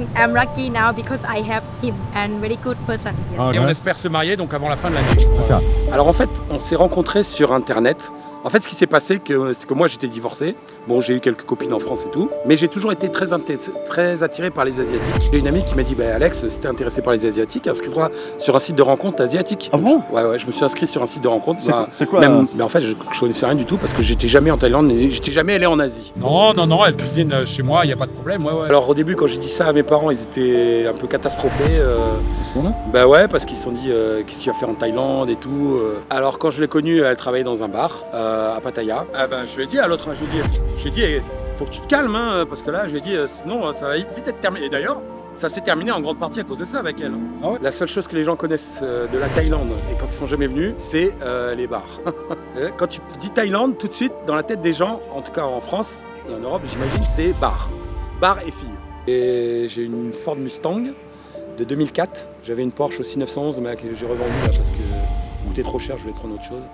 think I'm lucky now because I have him and very good person. Yes. Et on espère se marier donc avant la fin de l'année. Okay. Alors en fait, on s'est rencontrés sur Internet. En fait, ce qui s'est passé, c'est que moi j'étais divorcé. Bon, j'ai eu quelques copines en France et tout, mais j'ai toujours été très attiré par les Asiatiques. J'ai une amie qui m'a dit, Alex, si t'es intéressé par les Asiatiques, inscris-toi sur un site de rencontre asiatique. Ah bon? Ouais, je me suis inscrit sur un site de rencontre. C'est quoi mais en fait, je connaissais rien du tout parce que j'étais jamais en Thaïlande, j'étais jamais allé en Asie. Non, elle cuisine chez moi, il n'y a pas de problème. Ouais. Alors au début, quand j'ai dit ça à mes parents, ils étaient un peu catastrophés. Là Ouais, parce qu'ils se sont dit, qu'est-ce qu'il va faire en Thaïlande et tout. Alors quand je l'ai connue, elle travaillait dans un bar à Pattaya. Je lui ai dit à l'autre, je lui ai dit, faut que tu te calmes, hein, parce que là, je lui ai dit, sinon ça va vite être terminé. Et d'ailleurs, ça s'est terminé en grande partie à cause de ça avec elle. Ah ouais? La seule chose que les gens connaissent de la Thaïlande, et quand ils sont jamais venus, c'est les bars. Quand tu dis Thaïlande, tout de suite, dans la tête des gens, en tout cas en France et en Europe, j'imagine, c'est bar. Bar et filles. Et j'ai une Ford Mustang de 2004. J'avais une Porsche aussi 911, mais que j'ai revendue là, parce que coûtait trop cher, je voulais prendre autre chose.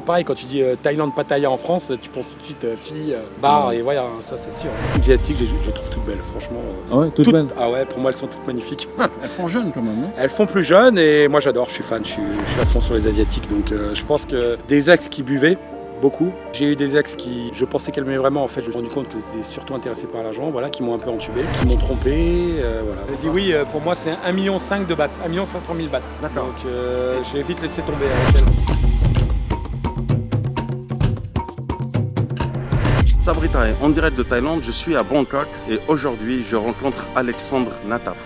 Pareil, quand tu dis Thaïlande, Pattaya en France, tu penses tout de suite filles, bar, et voilà, ça c'est sûr. Les Asiatiques, je les trouve toutes belles, franchement. Ah ouais, toutes belles. Ah ouais, pour moi elles sont toutes magnifiques. Elles sont jeunes quand même, non? Elles font plus jeunes et moi j'adore, je suis fan, je suis à fond sur les Asiatiques. Donc je pense que des ex qui buvaient beaucoup. J'ai eu des ex qui, je pensais qu'elles m'aimaient vraiment, en fait je me suis rendu compte qu'ils étaient surtout intéressés par l'argent, voilà, qui m'ont un peu entubé, qui m'ont trompé, voilà. J'ai dit oui, pour moi c'est 1,5 million de bahts, 1 500 000 bahts. D'accord. Donc j'ai vite laissé tomber avec elle. Sabritai, en direct de Thaïlande, je suis à Bangkok et aujourd'hui je rencontre Alexandre Nataf.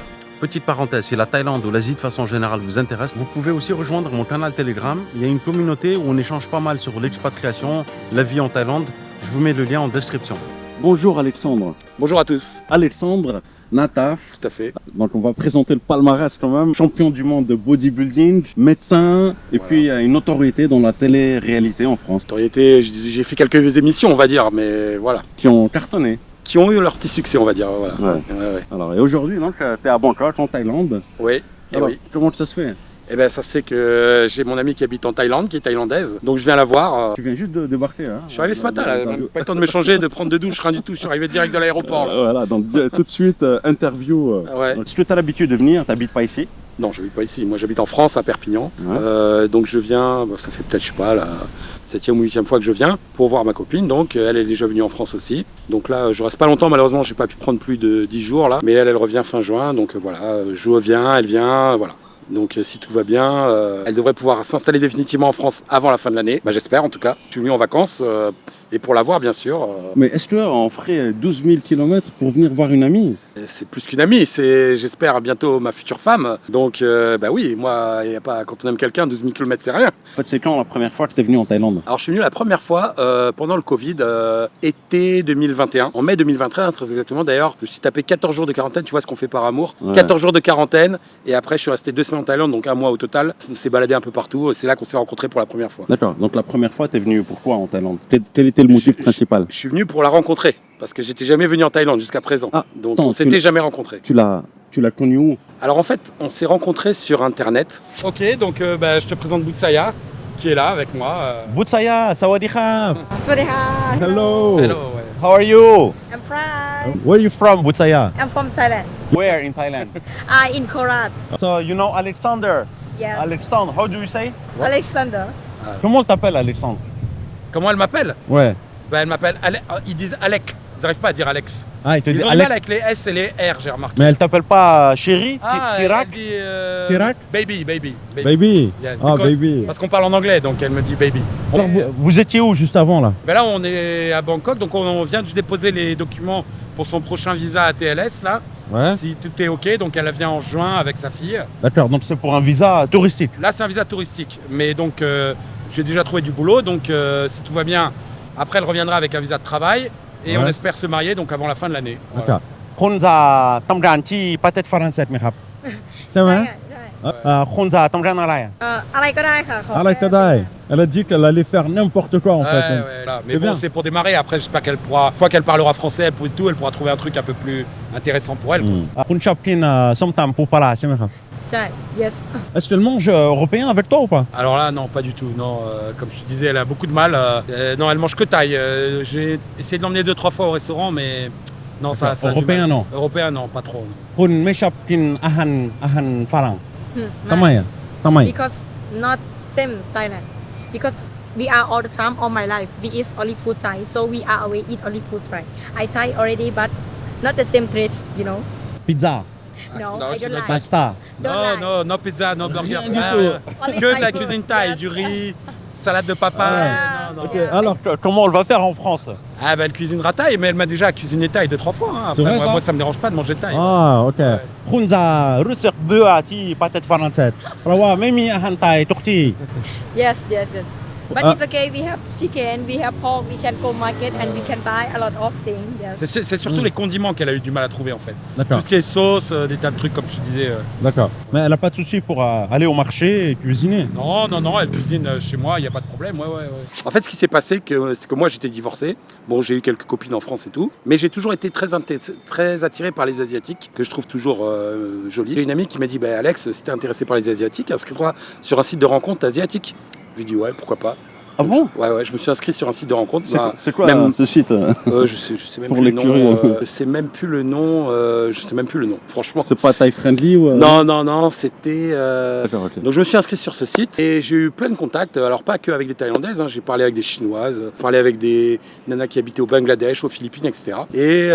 Petite parenthèse, si la Thaïlande ou l'Asie de façon générale vous intéresse, vous pouvez aussi rejoindre mon canal Telegram. Il y a une communauté où on échange pas mal sur l'expatriation, la vie en Thaïlande. Je vous mets le lien en description. Bonjour Alexandre. Bonjour à tous. Alexandre Nataf. Tout à fait. Donc on va présenter le palmarès quand même. Champion du monde de bodybuilding, médecin et puis une autorité dans la télé-réalité en France. J'ai fait quelques émissions, on va dire, mais voilà. Qui ont cartonné. Qui ont eu leur petit succès, on va dire. Voilà. Ouais. Alors, et aujourd'hui, donc, tu es à Bangkok, en Thaïlande. Oui. Alors, oui. Comment ça se fait? Eh bien, ça se fait que j'ai mon amie qui habite en Thaïlande, qui est thaïlandaise. Donc, je viens la voir. Tu viens juste de débarquer, hein? Je suis arrivé ce matin, là. Même pas le temps de me changer, de prendre de douche, rien du tout. Je suis arrivé direct de l'aéroport. Voilà, donc tout de suite, interview. Ouais. Donc, est-ce que tu as l'habitude de venir? Tu n'habites pas ici? Non, je n'habite pas ici. Moi, j'habite en France, à Perpignan. Ouais. Donc, je viens, ça fait peut-être, je sais pas, la 7e ou 8e fois que je viens pour voir ma copine. Donc, elle est déjà venue en France aussi. Donc là, je reste pas longtemps. Malheureusement, je n'ai pas pu prendre plus de 10 jours, là. Mais elle revient fin juin. Donc, voilà, je reviens, elle vient, voilà. Donc si tout va bien, elle devrait pouvoir s'installer définitivement en France avant la fin de l'année. J'espère en tout cas. Je suis venu en vacances et pour la voir bien sûr. Mais est-ce qu'on ferait 12 000 km pour venir voir une amie? C'est plus qu'une amie, c'est j'espère bientôt ma future femme. Donc oui, moi, y a pas, quand on aime quelqu'un, 12 000 km c'est rien. En fait, c'est quand la première fois que tu es venu en Thaïlande? Alors je suis venu la première fois pendant le Covid, été 2021, en mai 2021 très exactement. D'ailleurs, je me suis tapé 14 jours de quarantaine, tu vois ce qu'on fait par amour. Ouais. 14 jours de quarantaine et après je suis resté 2 semaines en Thaïlande, donc 1 mois au total. On s'est baladé un peu partout, c'est là qu'on s'est rencontrés pour la première fois. D'accord, donc la première fois, tu es venu pourquoi en Thaïlande? Quel était le motif principal? Je suis venu pour la rencontrer, parce que j'étais jamais venu en Thaïlande jusqu'à présent. Ah, donc on s'était jamais rencontrés. Tu l'as connu où? Alors en fait, on s'est rencontrés sur Internet. Ok, donc je te présente Boutsaya, qui est là avec moi. Boutsaya, sawadee krap. Sawadee krap. Hello. Hello. How are you? I'm fine. Where are you from, Boutsaya? I'm from Thailand. Where in Thailand? In Korat. So you know Alexander? Yes. Alexandre, how do you say? Alexander. Comment t'appelles Alexandre? Comment elle m'appelle? Ouais. Elle m'appelle ils disent Alec. Ils n'arrivent pas à dire Alex. Ah, ils te disent Ils ont du Alex. mal avec les S et les R, j'ai remarqué. Mais elle t'appelle pas chérie? Tirak. Tirak? Baby. Baby. Yes, Ah, because- baby. Parce qu'on parle en anglais, donc elle me dit baby. Alors, vous étiez où juste avant là? Là, on est à Bangkok, donc on vient de déposer les documents pour son prochain visa à TLS, là. Ouais. Si tout est OK, donc elle vient en juin avec sa fille. D'accord, donc c'est pour un visa touristique. Là, c'est un visa touristique. Mais donc, j'ai déjà trouvé du boulot, donc si tout va bien, après, elle reviendra avec un visa de travail. Et on espère se marier donc avant la fin de l'année. นะครับคุณจะต้องการที่ประเทศฝรั่งเศสไหมครับใช่ไหม คุณจะต้องการอะไร อะไรก็ได้ค่ะขอ อะไรก็ได้ Elle a dit qu'elle allait faire n'importe quoi en fait. Là. Mais C'est bon, bien. c'est pour démarrer. Après, j'espère qu'elle pourra, une fois qu'elle parlera français, elle pourra trouver un truc un peu plus intéressant pour elle. คุณชอบกินส้มตำปูปลาร้าใช่ไหมครับ ใช่ yes. Est-ce qu'elle mange européen avec toi ou pas? Alors là, non, pas du tout. Non, comme je te disais, elle a beaucoup de mal. Non, elle mange que thaï. J'ai essayé de l'emmener 2-3 fois au restaurant, mais Non, ça a du Européen, mal. non. Européen, non, pas trop. non. คุณไม่ชอบกินอาหารฝรั่ง ทำไมอ่ะ Because not same Thailand. Because we are all the time all my life. We eat only food Thai, so we are always eat only food Thai. I Thai already, but not the same taste, you know. พิซซ่า No, non, I je don't sais like. พาสต้า Don't Non, like. non, non pizza, non burger. Rien du tout. Only Que de la Thai cuisine food, thaï, yes. du riz, salade de papa. Yeah. Non, non. Ok, alors comment on le va faire en France? Ah bah elle cuisinera thaï, mais elle m'a déjà cuisiné thaï 2-3 fois. Hein. C'est Après, vrai, ça moi ça me dérange pas de manger thaï. โอเค คุณจะรู้สึกเบื่อที่ประเทศฝรั่งเศสเพราะว่าไม่มีอาหารไทยทุกที่ Yes, yes, yes. But it's okay. We have chicken, we have pork. We can go market and we can buy a lot of things. Yes. C'est surtout les condiments qu'elle a eu du mal à trouver en fait. D'accord. Tout ce qui est sauce, des tas de trucs comme je te disais. D'accord. Mais elle n'a pas de souci pour aller au marché et cuisiner. Non, non, non, elle cuisine chez moi, il n'y a pas de problème. Ouais, ouais, ouais. En fait, ce qui s'est passé, c'est que moi j'étais divorcé. Bon, j'ai eu quelques copines en France et tout, mais j'ai toujours été très attiré par les Asiatiques, que je trouve toujours jolies. J'ai une amie qui m'a dit Alex, si t'es intéressé par les Asiatiques, inscris-toi sur un site de rencontre asiatique. Je lui ai dit ouais, pourquoi pas. Ah bon? Ouais, je me suis inscrit sur un site de rencontre. C'est quoi même- ce site? Je sais même Pour plus les le nom. curieux. Je sais même plus le nom. Je sais même plus le nom. Franchement. C'est pas taille friendly ou Non, c'était. D'accord, ok. Donc je me suis inscrit sur ce site et j'ai eu plein de contacts. Alors pas que avec des Thaïlandaises, hein. J'ai parlé avec des Chinoises, parlé avec des nanas qui habitaient au Bangladesh, aux Philippines, etc. Et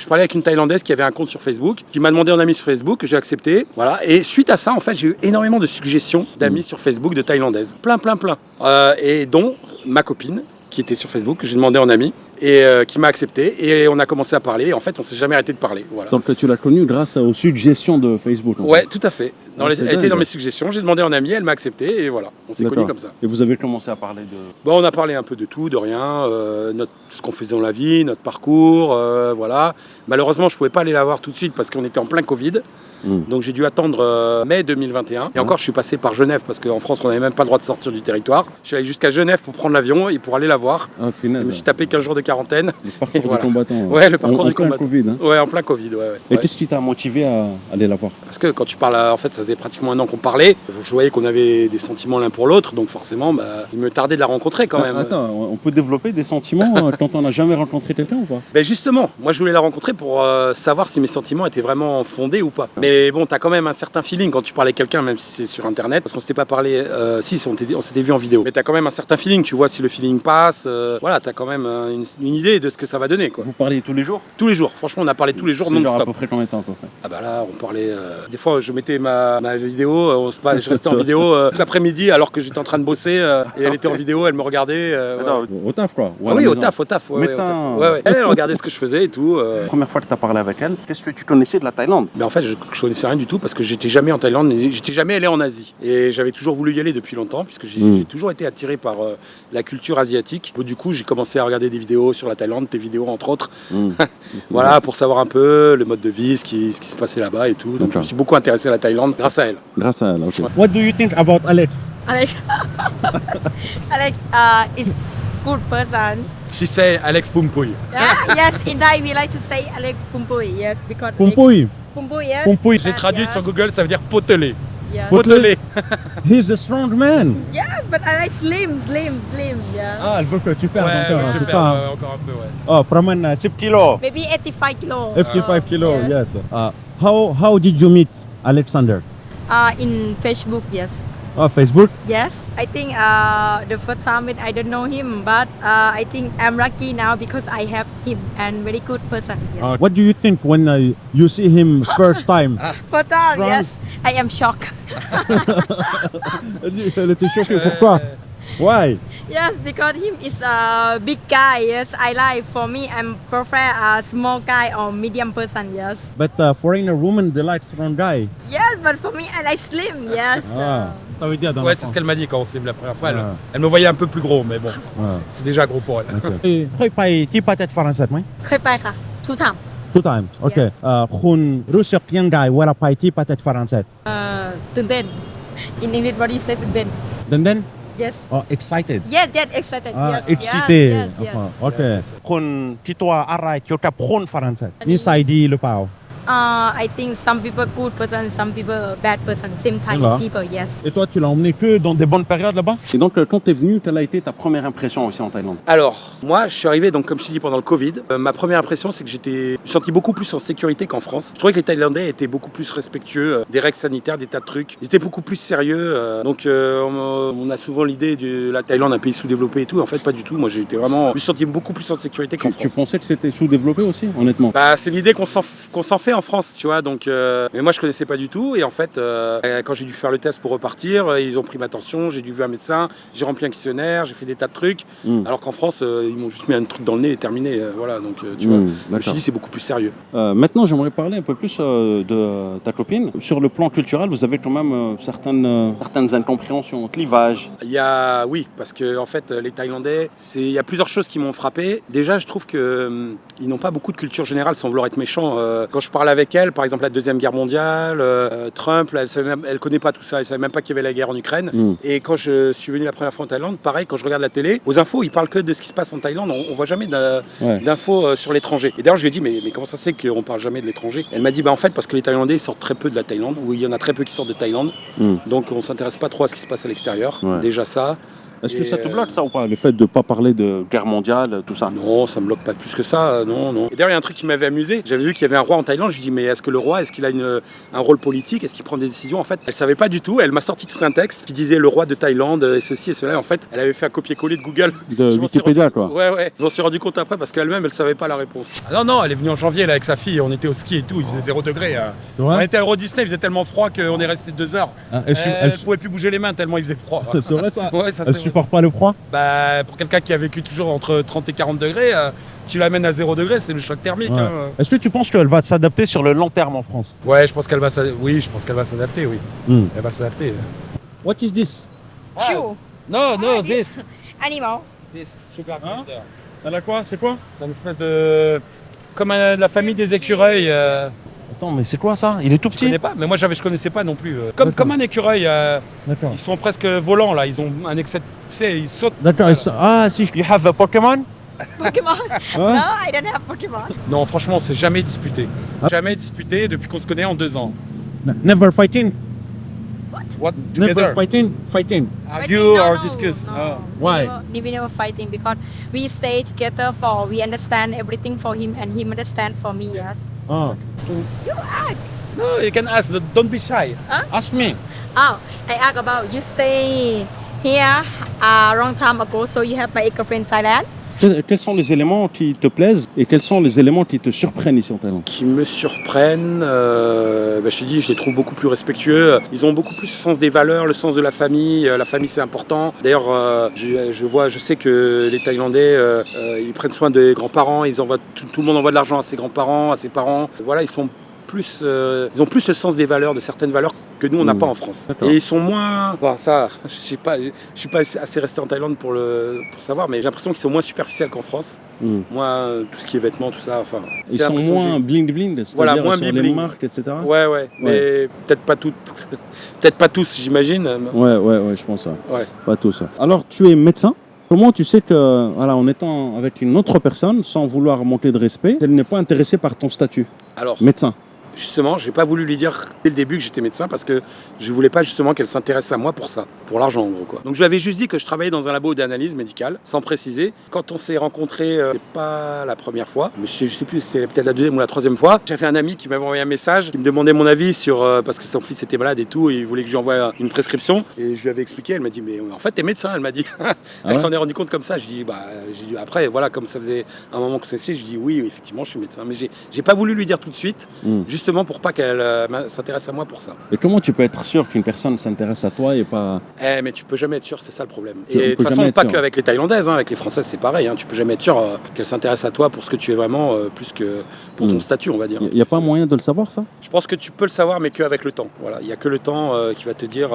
je parlais avec une Thaïlandaise qui avait un compte sur Facebook, qui m'a demandé en ami sur Facebook, que j'ai accepté. Voilà. Et suite à ça, en fait, j'ai eu énormément de suggestions d'amis sur Facebook de Thaïlandaises. Plein. Et dont ma copine qui était sur Facebook, que j'ai demandé en ami et qui m'a accepté. Et on a commencé à parler. Et en fait, on s'est jamais arrêté de parler. Voilà. Donc tu l'as connue grâce aux suggestions de Facebook. en Ouais, tout à fait. c'est Elle était dingue. dans mes suggestions. J'ai demandé en ami, elle m'a accepté et voilà. On s'est D'accord. connus comme ça. fait. Et vous avez commencé à parler de... Bon, on a parlé un peu de tout, de rien, ce qu'on faisait dans la vie, notre parcours, voilà. Malheureusement, je pouvais pas aller la voir tout de suite parce qu'on était en plein Covid. Donc j'ai dû attendre mai 2021. Et encore, je suis passé par Genève parce qu'en France, on n'avait même pas le droit de sortir du territoire. Je suis allé jusqu'à Genève pour prendre l'avion et pour aller la voir. Ah, Je punaise. me suis tapé 15 jours de quarantaine. Le parcours Et voilà. du combattant. Ouais, le parcours En du plein combattant. Covid. Hein. Ouais, en plein Covid, ouais. Et Ouais. qu'est-ce qui t'a motivé à aller la voir? Parce que quand tu parles, en fait, ça faisait pratiquement un an qu'on parlait. Je voyais qu'on avait des sentiments l'un pour l'autre. Donc forcément, il me tardait de la rencontrer quand même. Attends, on peut développer des sentiments quand on n'a jamais rencontré quelqu'un ou pas? Ben justement, moi je voulais la rencontrer pour savoir si mes sentiments étaient vraiment fondés ou pas. Mais bon, t'as quand même un certain feeling quand tu parles avec quelqu'un, même si c'est sur internet, parce qu'on s'était pas parlé, on s'était vu en vidéo. Mais t'as quand même un certain feeling, tu vois si le feeling passe, voilà, t'as quand même une idée de ce que ça va donner, quoi. Vous parliez tous les jours? Tous les jours, franchement, on a parlé tous les jours C'est genre à non-stop. peu près combien de temps à peu près? Ah bah là, on parlait. Des fois, je mettais ma vidéo, je restais en vidéo toute l'après-midi alors que j'étais en train de bosser et elle était en vidéo, elle me regardait. Ouais. Au taf quoi? Ou à Ah la oui, au maison? taf. Ouais, Médecin. ouais. Elle regardait ce que je faisais et tout. La première fois que tu as parlé avec elle, qu'est-ce que tu connaissais de la Thaïlande? Mais en fait, je connaissais rien du tout parce que j'étais jamais en Thaïlande, j'étais jamais allé en Asie. Et j'avais toujours voulu y aller depuis longtemps puisque j'ai toujours été attiré par la culture asiatique. Du coup, j'ai commencé à regarder des vidéos sur la Thaïlande, tes vidéos entre autres. Voilà, pour savoir un peu le mode de vie, ce qui se passait là-bas et tout. Donc je me suis beaucoup intéressé à la Thaïlande grâce à elle. Grâce à elle, ok. What do you think about Alex? Alex, Alex is good person. She say Alex Pumpuy. Yes, in Thai we like to say Alex Pumpui. Yes, because Pumpuy. Pumpui, yes. Pumpuy. J'ai But traduit yes, sur Google, ça veut dire potelé. Yes. Potelé. He's a strong man. Yes, but I like slim. Yeah. Ah, elle veut que tu perdes Ouais, encore, ouais, hein, je c'est perds, ça. encore un peu, ouais. Oh, promen 10 kilos. Maybe 85 kilo. 55 kilos, Yes. yes. How did you meet Alexander? In Facebook, yes. Oh, Facebook? Yes, I think the first time I don't know him, but I think I'm lucky now because I have him and very good person. Yes. What do you think when you see him first time? First time, Strong. yes, I am shocked. Elle était choquée, pourquoi? Why? Yes, because him is a big guy. Yes, I like. For me, I'm prefer a small guy or medium person. Yes. But foreigner woman, they like strong guy. Yes, but for me, I like slim. Yes. Ah, ça veut dire dans Ouais, le c'est sens. ce qu'elle m'a dit quand on s'est vu la première fois. Elle, Ah. elle me voyait un peu plus gros, mais bon, Ah, c'est déjà gros pour elle. ok. เคยไปที่ประเทศฝรั่งเศสไหม เคยไปค่ะ two time. Two times โอเค Yes. คุณรู้สึกยังไงเวลาไปที่ประเทศฝรั่งเศส ตื่นเต้น In English, what do you say ตื่นเต้น then Yes. excited Yes, excited. Yes. excited Yes. โอเคคุณคิดว่าอะไรเกี่ยวกับคนฝรั่งเศสนิสัยดีหรือเปล่า I think some people good person, some people bad person. Same type Voilà. of people, yes. Et toi, tu l'as emmené que dans des bonnes périodes là-bas? Et donc, quand t'es venu, quelle a été ta première impression aussi en Thaïlande? Alors, moi, je suis arrivé, donc comme je t'ai dit, pendant le Covid. Ma première impression, c'est que je me suis senti beaucoup plus en sécurité qu'en France. Je trouvais que les Thaïlandais étaient beaucoup plus respectueux des règles sanitaires, des tas de trucs. Ils étaient beaucoup plus sérieux. On a souvent l'idée de la Thaïlande, un pays sous-développé et tout. En fait, pas du tout. Moi, je me suis senti beaucoup plus en sécurité qu'en Tu France. pensais que c'était sous-développé aussi, honnêtement? Bah, c'est l'idée qu'on s'en fait en France, tu vois. Donc, mais moi, je connaissais pas du tout. Et en fait, quand j'ai dû faire le test pour repartir, ils ont pris ma tension. J'ai dû voir un médecin. J'ai rempli un questionnaire. J'ai fait des tas de trucs. Alors qu'en France, ils m'ont juste mis un truc dans le nez et terminé. Voilà. Donc, tu vois. Je me suis dit, c'est beaucoup plus sérieux. Maintenant, j'aimerais parler un peu plus de ta copine. Sur le plan culturel, vous avez quand même certaines incompréhensions, clivages. Oui, parce que en fait, les Thaïlandais, il y a plusieurs choses qui m'ont frappé. Déjà, je trouve que ils n'ont pas beaucoup de culture générale, sans vouloir être méchant. Quand je parle avec elle, par exemple, la Deuxième Guerre mondiale, Trump, elle connaît pas tout ça. Elle savait même pas qu'il y avait la guerre en Ukraine. Et quand je suis venu la première fois en Thaïlande, pareil, quand je regarde la télé, aux infos, ils parlent que de ce qui se passe en Thaïlande. On voit jamais d'infos sur l'étranger. Et d'ailleurs, je lui ai dit, mais comment ça se fait qu'on parle jamais de l'étranger? Elle m'a dit, en fait, parce que les Thaïlandais sortent très peu de la Thaïlande, ou il y en a très peu qui sortent de Thaïlande. Donc, on s'intéresse pas trop à ce qui se passe à l'extérieur. Déjà ça. Est-ce que ça te bloque, ça, ou pas? Le fait de ne pas parler de guerre mondiale, tout ça? Non, ça me bloque pas plus que ça, non. Et d'ailleurs, il y a un truc qui m'avait amusé. J'avais vu qu'il y avait un roi en Thaïlande. Je lui ai dit, mais est-ce que le roi, est-ce qu'il a un rôle politique? Est-ce qu'il prend des décisions? En fait, elle savait pas du tout. Elle m'a sorti tout un texte qui disait le roi de Thaïlande et ceci et cela. En fait, elle avait fait un copier-coller de Google. De Wikipédia, quoi. Ouais. Je m'en suis rendu compte après parce qu'elle-même, elle savait pas la réponse. Ah non, elle est venue en janvier là, avec sa fille, on était au ski et tout, il faisait 0 degré. On était à Euro Disney, il faisait tellement froid qu'on est resté 2 heures. Elle pouvait plus bouger les mains tellement il faisait froid. C'est vrai ça? Ouais, ça Elle supporte pas le froid? Bah, pour quelqu'un qui a vécu toujours entre 30 et 40 degrés, tu l'amènes à 0 degré, c'est le choc thermique. Ouais. Hein. Est-ce que tu penses qu'elle va s'adapter sur le long terme en France? Ouais, je pense qu'elle va s'adapter, oui. Elle va s'adapter. What is this? Shoe. No, this. Animal. This sugar Hein? Elle a quoi? C'est quoi? C'est une espèce de... Comme la famille des écureuils. Attends, mais c'est quoi ça? Il est tout Je petit? connais pas, mais moi je connaissais pas non plus. Comme un écureuil, D'accord. ils sont presque volants là, ils ont un excès de... Tu sais, ils sautent. D'accord. Ah, si. You have a Pokémon? Pokemon. No, I don't have Pokemon. Non, franchement, c'est jamais disputé. Ah. Jamais disputé depuis qu'on se connaît en 2 ans. Never fighting? What? Never Together? fighting? Fighting. Argue or discuss? No. Why? We never fighting because we stay together we understand everything for him and he understand for me, yes. Ah. You ask. No, you can ask, don't be shy. Ask me. Oh, I ask about you stay here a long time ago, so you have my girlfriend Thailand. Quels sont les éléments qui te plaisent et quels sont les éléments qui te surprennent ici en Thaïlande? Qui me surprennent, je te dis, je les trouve beaucoup plus respectueux. Ils ont beaucoup plus le sens des valeurs, le sens de la famille. La famille, c'est important. D'ailleurs, je sais que les Thaïlandais, ils prennent soin des grands-parents. Tout le monde envoie de l'argent à ses grands-parents, à ses parents. Voilà, ils ont plus le sens des valeurs, de certaines valeurs que nous on n'a pas en France. D'accord. Et ils sont moins. Bon, ça, je suis pas assez resté en Thaïlande pour savoir, mais j'ai l'impression qu'ils sont moins superficiels qu'en France. Moins tout ce qui est vêtements, tout ça. Enfin, Ils sont moins bling-bling, c'est-à-dire voilà, moins sur les bling-bling. marques, etc. Ouais, mais peut-être pas tous, j'imagine. Ouais, je pense ça. Ouais. Pas tout ça. Alors, tu es médecin. Comment tu sais que, voilà, en étant avec une autre personne, sans vouloir manquer de respect, elle n'est pas intéressée par ton statut? Alors, Médecin. justement, j'ai pas voulu lui dire dès le début que j'étais médecin parce que je voulais pas justement qu'elle s'intéresse à moi pour ça, pour l'argent en gros quoi. Donc je lui avais juste dit que je travaillais dans un labo d'analyse médicale, sans préciser. Quand on s'est rencontrés, c'est pas la première fois, mais je sais plus, c'était peut-être la deuxième ou la troisième fois. J'avais un ami qui m'avait envoyé un message, qui me demandait mon avis sur parce que son fils était malade et tout, et il voulait que je lui envoie une prescription. Et je lui avais expliqué, elle m'a dit mais en fait t'es médecin, elle m'a dit. Elle s'en est rendue compte comme ça. Je dis j'ai dit après voilà comme ça faisait un moment que c'est, je dis oui effectivement je suis médecin, mais j'ai pas voulu lui dire tout de suite, justement pour pas qu'elle s'intéresse à moi pour ça. Et comment tu peux être sûr qu'une personne s'intéresse à toi et pas... Mais tu peux jamais être sûr, c'est ça le problème. On Et de peut toute façon, jamais être pas sûr. qu'avec les Thaïlandaises, avec les Françaises c'est pareil, tu peux jamais être sûr qu'elle s'intéresse à toi pour ce que tu es vraiment, plus que pour ton statut on va dire. Il n'y a pas moyen de le savoir, ça? Je pense que tu peux le savoir mais qu'avec le temps. Voilà, il n'y a que le temps qui va te dire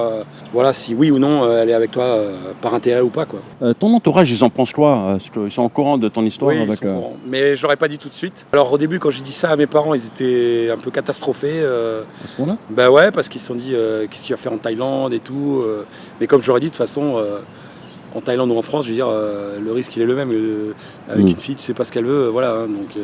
voilà, si oui ou non elle est avec toi par intérêt ou pas quoi. Ton entourage, ils en pensent quoi? Est-ce qu'ils sont au courant de ton histoire Oui, ils avec... sont courants. Mais je l'aurais pas dit tout de suite. Alors au début quand j'ai dit ça à mes parents, ils étaient un peu catastrophés. à ce point-là? Bah ouais, parce qu'ils se sont dit qu'est-ce qu'il va faire en Thaïlande et tout. Mais comme je leur ai dit, de toute façon, en Thaïlande ou en France, je veux dire, le risque il est le même. Avec une fille, tu sais pas ce qu'elle veut, voilà. Hein, donc,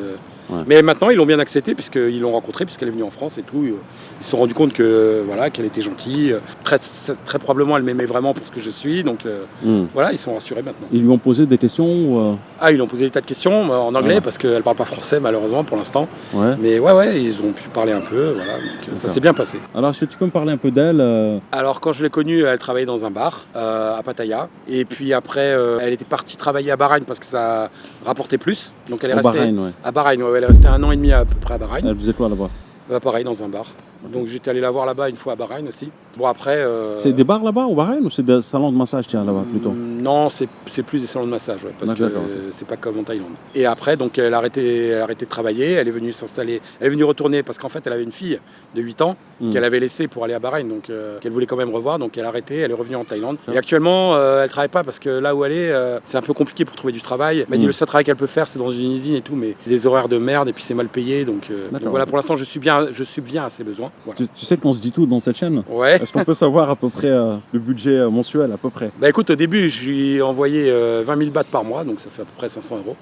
Mais maintenant, ils l'ont bien accepté puisqu'ils l'ont rencontrée, puisqu'elle est venue en France et tout. Ils se sont rendus compte que voilà, qu'elle était gentille. Très probablement, elle m'aimait vraiment pour ce que je suis. Donc voilà, ils sont rassurés maintenant. Ils lui ont posé des questions Ah, ils lui ont posé des tas de questions en anglais parce qu'elle parle pas français malheureusement pour l'instant. Ouais. Mais ouais, ils ont pu parler un peu. Voilà, donc ça s'est bien passé. Alors, est-ce que tu peux me parler un peu d'elle Alors quand je l'ai connue, elle travaillait dans un bar à Pattaya. Et puis après, elle était partie travailler à Bahreïn parce que ça rapportait plus. Donc elle est restée à Bahreïn. Ouais, elle est restée 1 an et demi à peu près à Bahreïn. Elle faisait quoi là-bas? Pareil, dans un bar. Donc j'étais allé la voir là-bas une fois à Bahreïn aussi. Bon après... C'est des bars là-bas au Bahreïn ou c'est des salons de massage là-bas plutôt? Non, c'est plus des salons de massage, parce que c'est pas comme en Thaïlande. Et après, donc elle a arrêté de travailler, elle est venue s'installer, elle est venue retourner parce qu'en fait elle avait une fille de 8 ans qu'elle avait laissée pour aller à Bahreïn, donc qu'elle voulait quand même revoir, donc elle a arrêté, elle est revenue en Thaïlande. Et actuellement, elle travaille pas parce que là où elle est, c'est un peu compliqué pour trouver du travail. Elle m'a dit le seul travail qu'elle peut faire, c'est dans une usine et tout, mais des horaires de merde et puis c'est mal payé, donc voilà, pour l'instant je subviens à ses besoins. Voilà. Tu sais qu'on se dit tout dans cette chaîne. Ouais. Est-ce qu'on peut savoir à peu près le budget mensuel à peu près? Bah écoute, au début, je lui ai envoyé 20 000 bahts par mois, donc ça fait à peu près 500 €.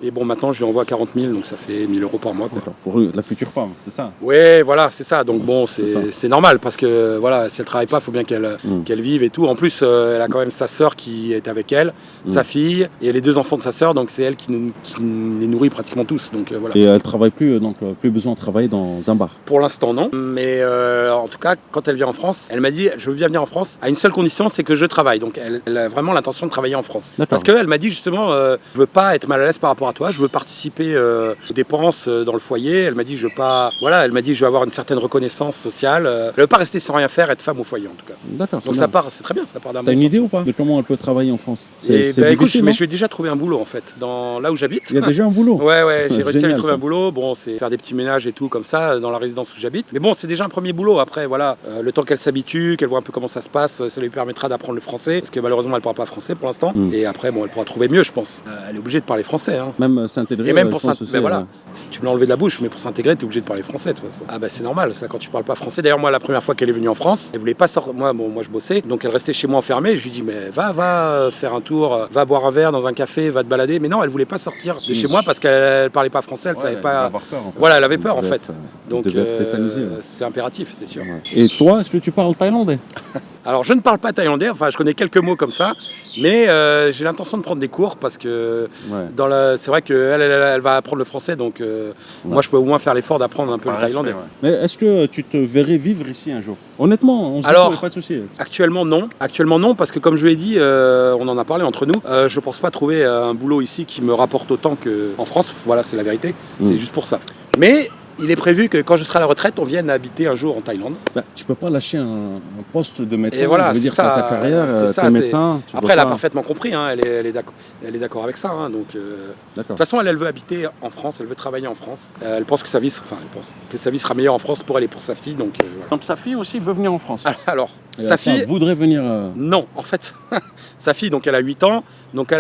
Et bon, maintenant, je lui envoie 40 000, donc ça fait 1 000 € par mois. Quoi. Pour la future femme, c'est ça? Ouais, voilà, c'est ça. Donc bon, c'est normal, parce que voilà, si elle travaille pas, il faut bien qu'elle vive et tout. En plus, elle a quand même sa sœur qui est avec elle, sa fille, et les 2 enfants de sa sœur, donc c'est elle qui les nourrit pratiquement tous. Donc, voilà. Et elle travaille plus, donc plus besoin de travailler dans un bar? Pour l'instant, non. Mais en tout cas, quand elle vient en France, elle m'a dit, je veux bien venir en France, à une seule condition, c'est que je travaille. Donc elle a vraiment l'intention de travailler en France. Parce qu'elle m'a dit justement, je veux pas être mal à l'aise par rapport à toi, je veux participer aux dépenses dans le foyer. Elle m'a dit, je veux pas, voilà, elle m'a dit, je veux avoir une certaine reconnaissance sociale. Elle veut pas rester sans rien faire, être femme au foyer en tout cas. D'accord. Donc ça part, c'est très bien, ça part d'un bon sens. T'as une idée ou pas de comment elle peut travailler en France? Écoute, mais je lui ai déjà trouvé un boulot en fait, là où j'habite. Il y a déjà un boulot? Ouais, j'ai réussi à lui trouver un boulot. Bon, c'est faire des petits ménages et tout comme ça dans la résidence où j'habite. Mais bon, c'est déjà un premier boulot. Après, voilà, le temps qu'elle s'habitue, qu'elle voit un peu comment ça se passe, ça lui permettra d'apprendre le français, parce que malheureusement, elle parle pas français pour l'instant. Et après, bon, elle pourra trouver mieux, je pense. Elle est obligée de parler français. Hein. Même s'intégrer. Et même pour s'intégrer, voilà. Si tu me l'as enlevé de la bouche, mais pour s'intégrer, t'es obligé de parler français de toute façon. Ah bah c'est normal, ça, quand tu parles pas français. D'ailleurs, moi, la première fois qu'elle est venue en France, elle voulait pas sortir. Moi, je bossais, donc elle restait chez moi enfermée. Je lui dis, mais va faire un tour, va boire un verre dans un café, va te balader. Mais non, elle voulait pas sortir de chez moi parce qu'elle parlait pas français, elle savait pas. Peur, en fait. Voilà, elle avait peur en fait. Donc c'est impératif, c'est sûr. Et toi, est-ce que tu parles thaïlandais? Alors je ne parle pas thaïlandais, enfin je connais quelques mots comme ça, mais j'ai l'intention de prendre des cours parce que c'est vrai qu'elle va apprendre le français, donc moi je peux au moins faire l'effort d'apprendre un peu le thaïlandais. Mais est-ce que tu te verrais vivre ici un jour? Honnêtement, on se dit pas de souci. Actuellement non, parce que comme je l'ai dit, on en a parlé entre nous, je pense pas trouver un boulot ici qui me rapporte autant qu'en France, voilà c'est la vérité, c'est juste pour ça. Mais il est prévu que quand je serai à la retraite, on vienne habiter un jour en Thaïlande. Bah, tu peux pas lâcher un poste de médecin. Et voilà, c'est ça. Ta carrière, t'es médecin. Après, elle a parfaitement compris. Hein, elle est d'accord avec ça. Hein, donc, de toute façon, elle veut habiter en France. Elle veut travailler en France. Elle pense que sa vie, sera meilleure en France pour elle et pour sa fille. Donc, voilà. Donc sa fille aussi veut venir en France. Alors, sa fille voudrait venir. Non, en fait, sa fille, donc elle a 8 ans. Donc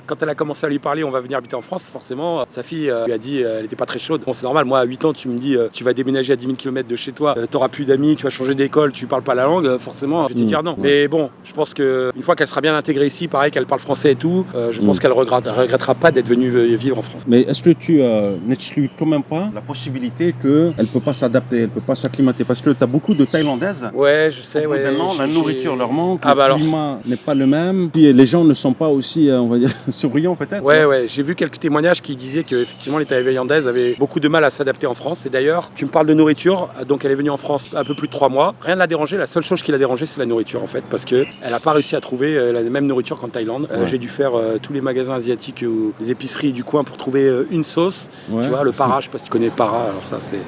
quand elle a commencé à lui parler, on va venir habiter en France, forcément, sa fille lui a dit, elle n'était pas très chaude. Bon, c'est normal, moi à 8 ans, tu me dis, tu vas déménager à 10 000 km de chez toi, t'auras plus d'amis, tu vas changer d'école, tu parles pas la langue, forcément, je vais te dire non. Mais bon, je pense qu'une fois qu'elle sera bien intégrée ici, pareil, qu'elle parle français et tout, je pense qu'elle regrettera pas d'être venue vivre en France. Mais est-ce que tu n'exclus quand même pas la possibilité qu'elle ne peut pas s'adapter, elle ne peut pas s'acclimater? Parce que tu as beaucoup de Thaïlandaises. Ouais, je sais, ouais. La nourriture leur manque, le climat n'est pas le même, puis les gens ne sont pas aussi, on va dire, souriants peut-être. Ouais, j'ai vu quelques témoignages qui disaient qu'effectivement les Thaïlandaises avaient beaucoup de mal à s'adapter en France. Et d'ailleurs, tu me parles de nourriture, donc elle est venue en France un peu plus de 3 mois. Rien ne l'a dérangé, la seule chose qui l'a dérangé, c'est la nourriture en fait, parce qu'elle n'a pas réussi à trouver la même nourriture qu'en Thaïlande. J'ai dû faire tous les magasins asiatiques ou les épiceries du coin pour trouver une sauce. Tu vois, le para, je sais pas si tu connais le para, alors ça c'est...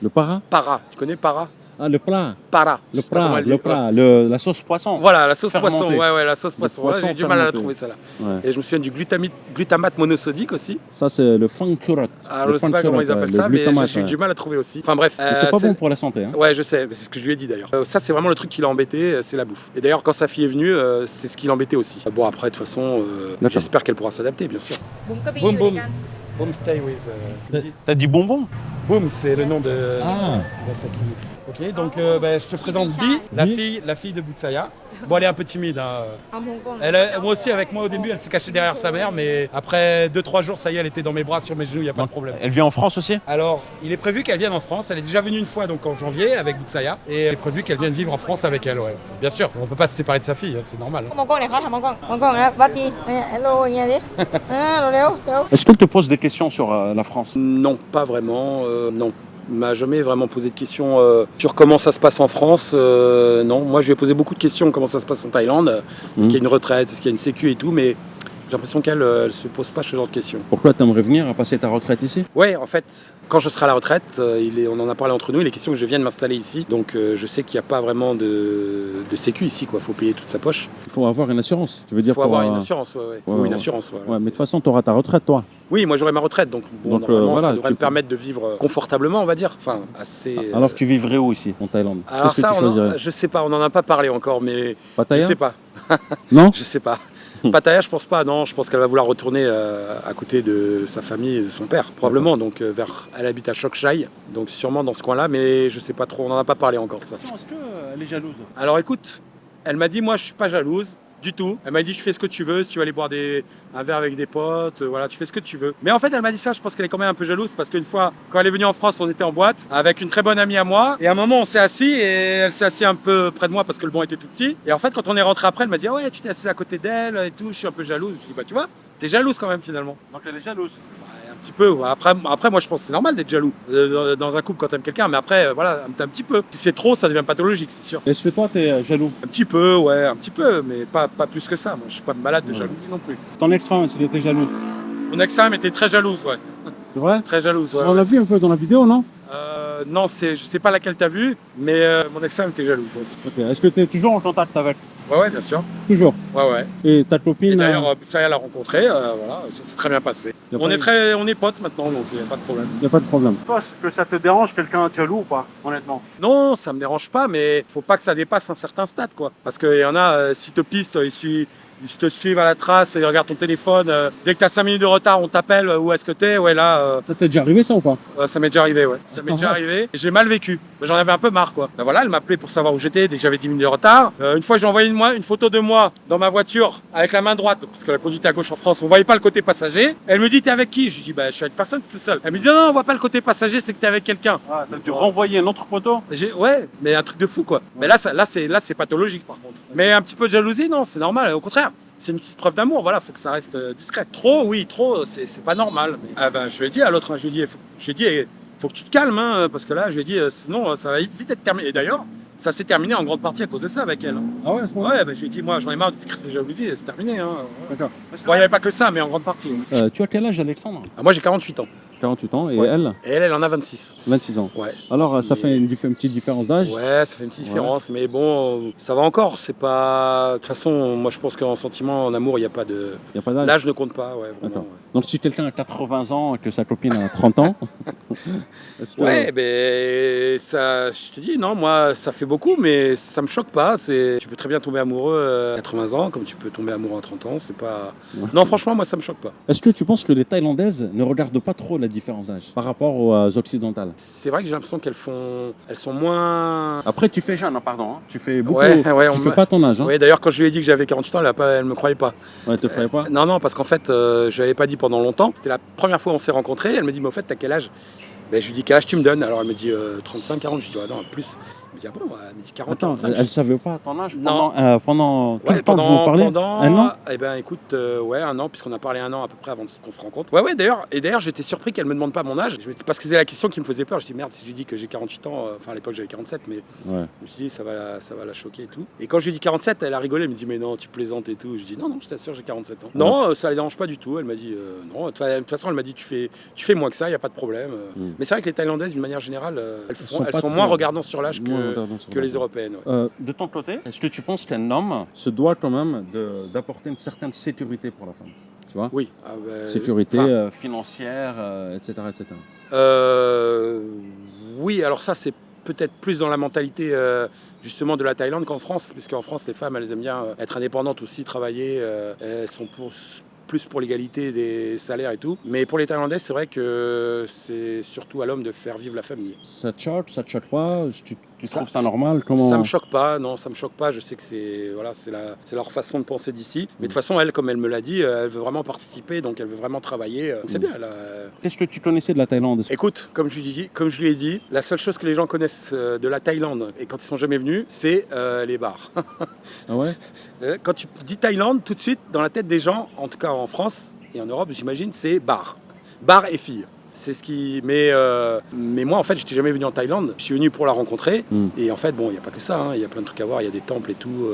Le para? Para, tu connais para? Ah, le plat. Para. La sauce poisson. Voilà, la sauce poisson. Ouais, la sauce poisson. Poisson j'ai eu du mal à la trouver, celle-là. Ouais. Et je me souviens du glutamate monosodique aussi. Ça, c'est le fang curot. Alors, je sais pas comment ils appellent ça, mais j'ai eu du mal à trouver aussi. Enfin bref. C'est pas bon pour la santé. Hein. Ouais, je sais, c'est ce que je lui ai dit d'ailleurs. Ça, c'est vraiment le truc qui l'a embêté, c'est la bouffe. Et d'ailleurs, quand sa fille est venue, c'est ce qui l'embêtait aussi. Bon, après, de toute façon, j'espère qu'elle pourra s'adapter, bien sûr. Boom, boom. Boom, stay with. T'as dit bonbon? Boom, c'est le nom de Saki. Ok, donc je te présente Bi, la fille de Boutsaya. Bon, elle est un peu timide. Hein. Moi aussi, avec moi au début, elle s'est cachée derrière sa mère, mais après 2-3 jours, ça y est, elle était dans mes bras, sur mes genoux, il n'y a pas de problème. Elle vient en France aussi? Alors, il est prévu qu'elle vienne en France. Elle est déjà venue une fois, donc en janvier, avec Boutsaya. Et il est prévu qu'elle vienne vivre en France avec elle, ouais. Bien sûr, on ne peut pas se séparer de sa fille, hein, c'est normal. Est-ce qu'elle te pose des questions sur la France? Non, pas vraiment, non. Il m'a jamais vraiment posé de questions sur comment ça se passe en France. Non, moi je lui ai posé beaucoup de questions comment ça se passe en Thaïlande. Est-ce qu'il y a une retraite, est-ce qu'il y a une sécu et tout, mais j'ai l'impression qu'elle ne se pose pas ce genre de questions. Pourquoi tu aimerais venir à passer ta retraite ici? Ouais, en fait, quand je serai à la retraite, on en a parlé entre nous, il est question que je vienne m'installer ici. Donc je sais qu'il n'y a pas vraiment de sécu ici, quoi. Il faut payer toute sa poche. Il faut avoir une assurance, tu veux dire? Il faut avoir une assurance, ouais. Ou une assurance, ouais. Ouais, mais de toute façon, tu auras ta retraite, toi. Oui, moi j'aurai ma retraite, donc normalement, ça devrait me permettre de vivre confortablement, on va dire. Enfin, assez. Alors tu vivrais où ici, en Thaïlande? Alors ça, je sais pas, on n'en a pas parlé encore, mais Pattaya? Je sais pas. Non? Je sais pas. Pattaya, je pense pas, non. Je pense qu'elle va vouloir retourner à côté de sa famille et de son père, probablement. Donc elle habite à Chok Chai, donc sûrement dans ce coin-là, mais je sais pas trop, on n'en a pas parlé encore de ça. Est-ce qu'elle est jalouse? Alors écoute, elle m'a dit, moi je suis pas jalouse. Du tout. Elle m'a dit, tu fais ce que tu veux, si tu veux aller boire un verre avec des potes, voilà, tu fais ce que tu veux. Mais en fait, elle m'a dit ça, je pense qu'elle est quand même un peu jalouse parce qu'une fois, quand elle est venue en France, on était en boîte avec une très bonne amie à moi. Et à un moment, on s'est assis et elle s'est assise un peu près de moi parce que le banc était tout petit. Et en fait, quand on est rentré après, elle m'a dit, ah ouais, tu t'es assise à côté d'elle et tout, je suis un peu jalouse. Je dis, bah tu vois, t'es jalouse quand même finalement. Donc elle est jalouse? Un petit peu, ouais. Après, moi je pense que c'est normal d'être jaloux dans un couple quand t'aimes quelqu'un, mais après, voilà, un petit peu. Si c'est trop, ça devient pathologique, c'est sûr. Est-ce que toi, t'es jaloux? Un petit peu, ouais, un petit peu, mais pas plus que ça. Moi, je suis pas malade de jalousie non plus. Ton ex-femme, est-ce qu'elle était jalouse? Mon ex-femme était très jalouse, ouais. C'est vrai? Très jalouse, ouais. On l'a vu un peu dans la vidéo, non? Non, je sais pas laquelle t'as vu, mais mon ex-femme était jalouse aussi. Ok. Est-ce que tu es toujours en contact avec? Ouais, bien sûr. Toujours? Ouais. Et ta copine? Et d'ailleurs, Boutsaya l'a rencontré, voilà, ça s'est très bien passé. On est potes maintenant, donc il n'y a pas de problème. Il n'y a pas de problème. Est-ce que ça te dérange quelqu'un jaloux ou pas, honnêtement? Non, ça me dérange pas, mais faut pas que ça dépasse un certain stade, quoi. Parce qu'il y en a, si te pistent, ils te suivent à la trace, ils regardent ton téléphone. Dès que tu as 5 minutes de retard, on t'appelle, où est-ce que t'es? Ouais, là. Ça t'est déjà arrivé ça ou pas? Ça m'est déjà arrivé, ouais. Ça m'est déjà arrivé. Et j'ai mal vécu. J'en avais un peu marre, quoi. Ben voilà, elle m'appelait pour savoir où j'étais dès que j'avais 10 minutes de retard. Une fois, j'ai envoyé une photo de moi dans ma voiture avec la main droite, parce que la conduite est à gauche en France, on voyait pas le côté passager. Elle me dit, t'es avec qui? Je lui dis, bah, je suis avec personne, tout seul. Elle me dit, non, on voit pas le côté passager, c'est que t'es avec quelqu'un. Ah, t'as dû renvoyer une autre photo? Ouais, mais un truc de fou, quoi. Mais là, c'est pathologique, par contre. Mais un petit peu de jalousie, non, c'est normal, au contraire. C'est une petite preuve d'amour, voilà, faut que ça reste discret. Trop, oui, trop, c'est pas normal. Mais, je lui ai dit à l'autre, je lui ai dit, faut que tu te calmes, hein, parce que là, je lui ai dit, sinon, ça va vite être terminé. Et d'ailleurs, ça s'est terminé en grande partie à cause de ça avec elle. Hein. Ah ouais, à ce moment-là? Ouais, je lui ai dit, moi, j'en ai marre de t'écrire ces jalousies, c'est terminé. Hein. D'accord. Bon, il n'y avait pas que ça, mais en grande partie. Tu as quel âge, Alexandre? Moi, j'ai 48 ans. 48 ans, et ouais. elle? Et elle en a 26. 26 ans. Ouais. Alors, ça fait une petite différence d'âge? Ouais, ça fait une petite différence, mais bon, ça va encore. C'est pas. De toute façon, moi, je pense qu'en sentiment, en amour, il n'y a pas de. Il n'y a pas d'âge? L'âge ne compte pas, ouais, vraiment. Ouais. Donc, si quelqu'un a 80 ans et que sa copine a 30 ans. Ouais, mais ça, je te dis, non, moi, ça fait beaucoup, mais ça me choque pas. Tu peux très bien tomber amoureux à 80 ans, comme tu peux tomber amoureux à 30 ans. C'est pas. Ouais. Non, franchement, moi, ça me choque pas. Est-ce que tu penses que les Thaïlandaises ne regardent pas trop la différence d'âge par rapport aux occidentales? C'est vrai que j'ai l'impression elles sont moins. Après, tu fais jeune, pardon. Hein. Tu fais beaucoup. Ouais, tu fais pas ton âge. Hein. Oui, d'ailleurs, quand je lui ai dit que j'avais 48 ans, elle me croyait pas. Ouais, elle te croyait pas? Non, parce qu'en fait, je l'avais pas dit pendant longtemps. C'était la première fois où on s'est rencontrés. Elle me dit, mais au fait, t'as quel âge? Ben, je lui dis, quel âge tu me donnes? Alors elle me dit 35, 40. Je lui dis, ouais, non, plus. Elle me dit, ah bon? Elle me dit 40, Attends, 45. elle savait pas ton âge non. Pendant quel temps vous parlez? Un an? Eh ben, écoute, ouais, un an, puisqu'on a parlé un an à peu près avant qu'on se rencontre. Ouais, d'ailleurs, j'étais surpris qu'elle me demande pas mon âge. Parce que c'est la question qui me faisait peur. Je dis, merde, si je lui dis que j'ai 48 ans, enfin à l'époque j'avais 47, mais je me suis dit, ça va la choquer et tout. Et quand je lui ai dit 47, elle a rigolé, elle me dit, mais non, tu plaisantes et tout. Je dis, non, je t'assure, j'ai 47 ans. Non, ça la dérange pas du tout. Elle m'a dit, non, de toute façon, elle m'a dit, tu fais moins que ça, il n'y a pas de problème. Mais c'est vrai que les Thaïlandaises, d'une manière générale, elles sont moins regardantes sur l'âge que les Européennes. Ouais. De ton côté, est-ce que tu penses qu'un homme se doit quand même d'apporter une certaine sécurité pour la femme? Tu vois? Oui. Sécurité financière, etc. Oui, alors ça, c'est peut-être plus dans la mentalité justement de la Thaïlande qu'en France, parce qu'en France, les femmes, elles aiment bien être indépendantes aussi, travailler, elles sont plus pour l'égalité des salaires et tout. Mais pour les Thaïlandais, c'est vrai que c'est surtout à l'homme de faire vivre la famille. Ça te choque pas? Tu Tu trouves ça normal? Comment... Ça me choque pas, non, ça me choque pas. Je sais que c'est leur façon de penser d'ici. Mais de toute façon, elle, comme elle me l'a dit, elle veut vraiment participer, donc elle veut vraiment travailler. Donc c'est bien. Qu'est-ce que tu connaissais de la Thaïlande? Écoute, comme je lui ai dit, la seule chose que les gens connaissent de la Thaïlande, et quand ils sont jamais venus, c'est les bars. Ah ouais? Quand tu dis Thaïlande, tout de suite, dans la tête des gens, en tout cas en France et en Europe, j'imagine, c'est bar. Bar et filles. C'est ce qui. Mais moi, en fait, j'étais jamais venu en Thaïlande. Je suis venu pour la rencontrer. Et en fait, bon, il n'y a pas que ça. Il y a plein de trucs à voir. Il y a des temples et tout.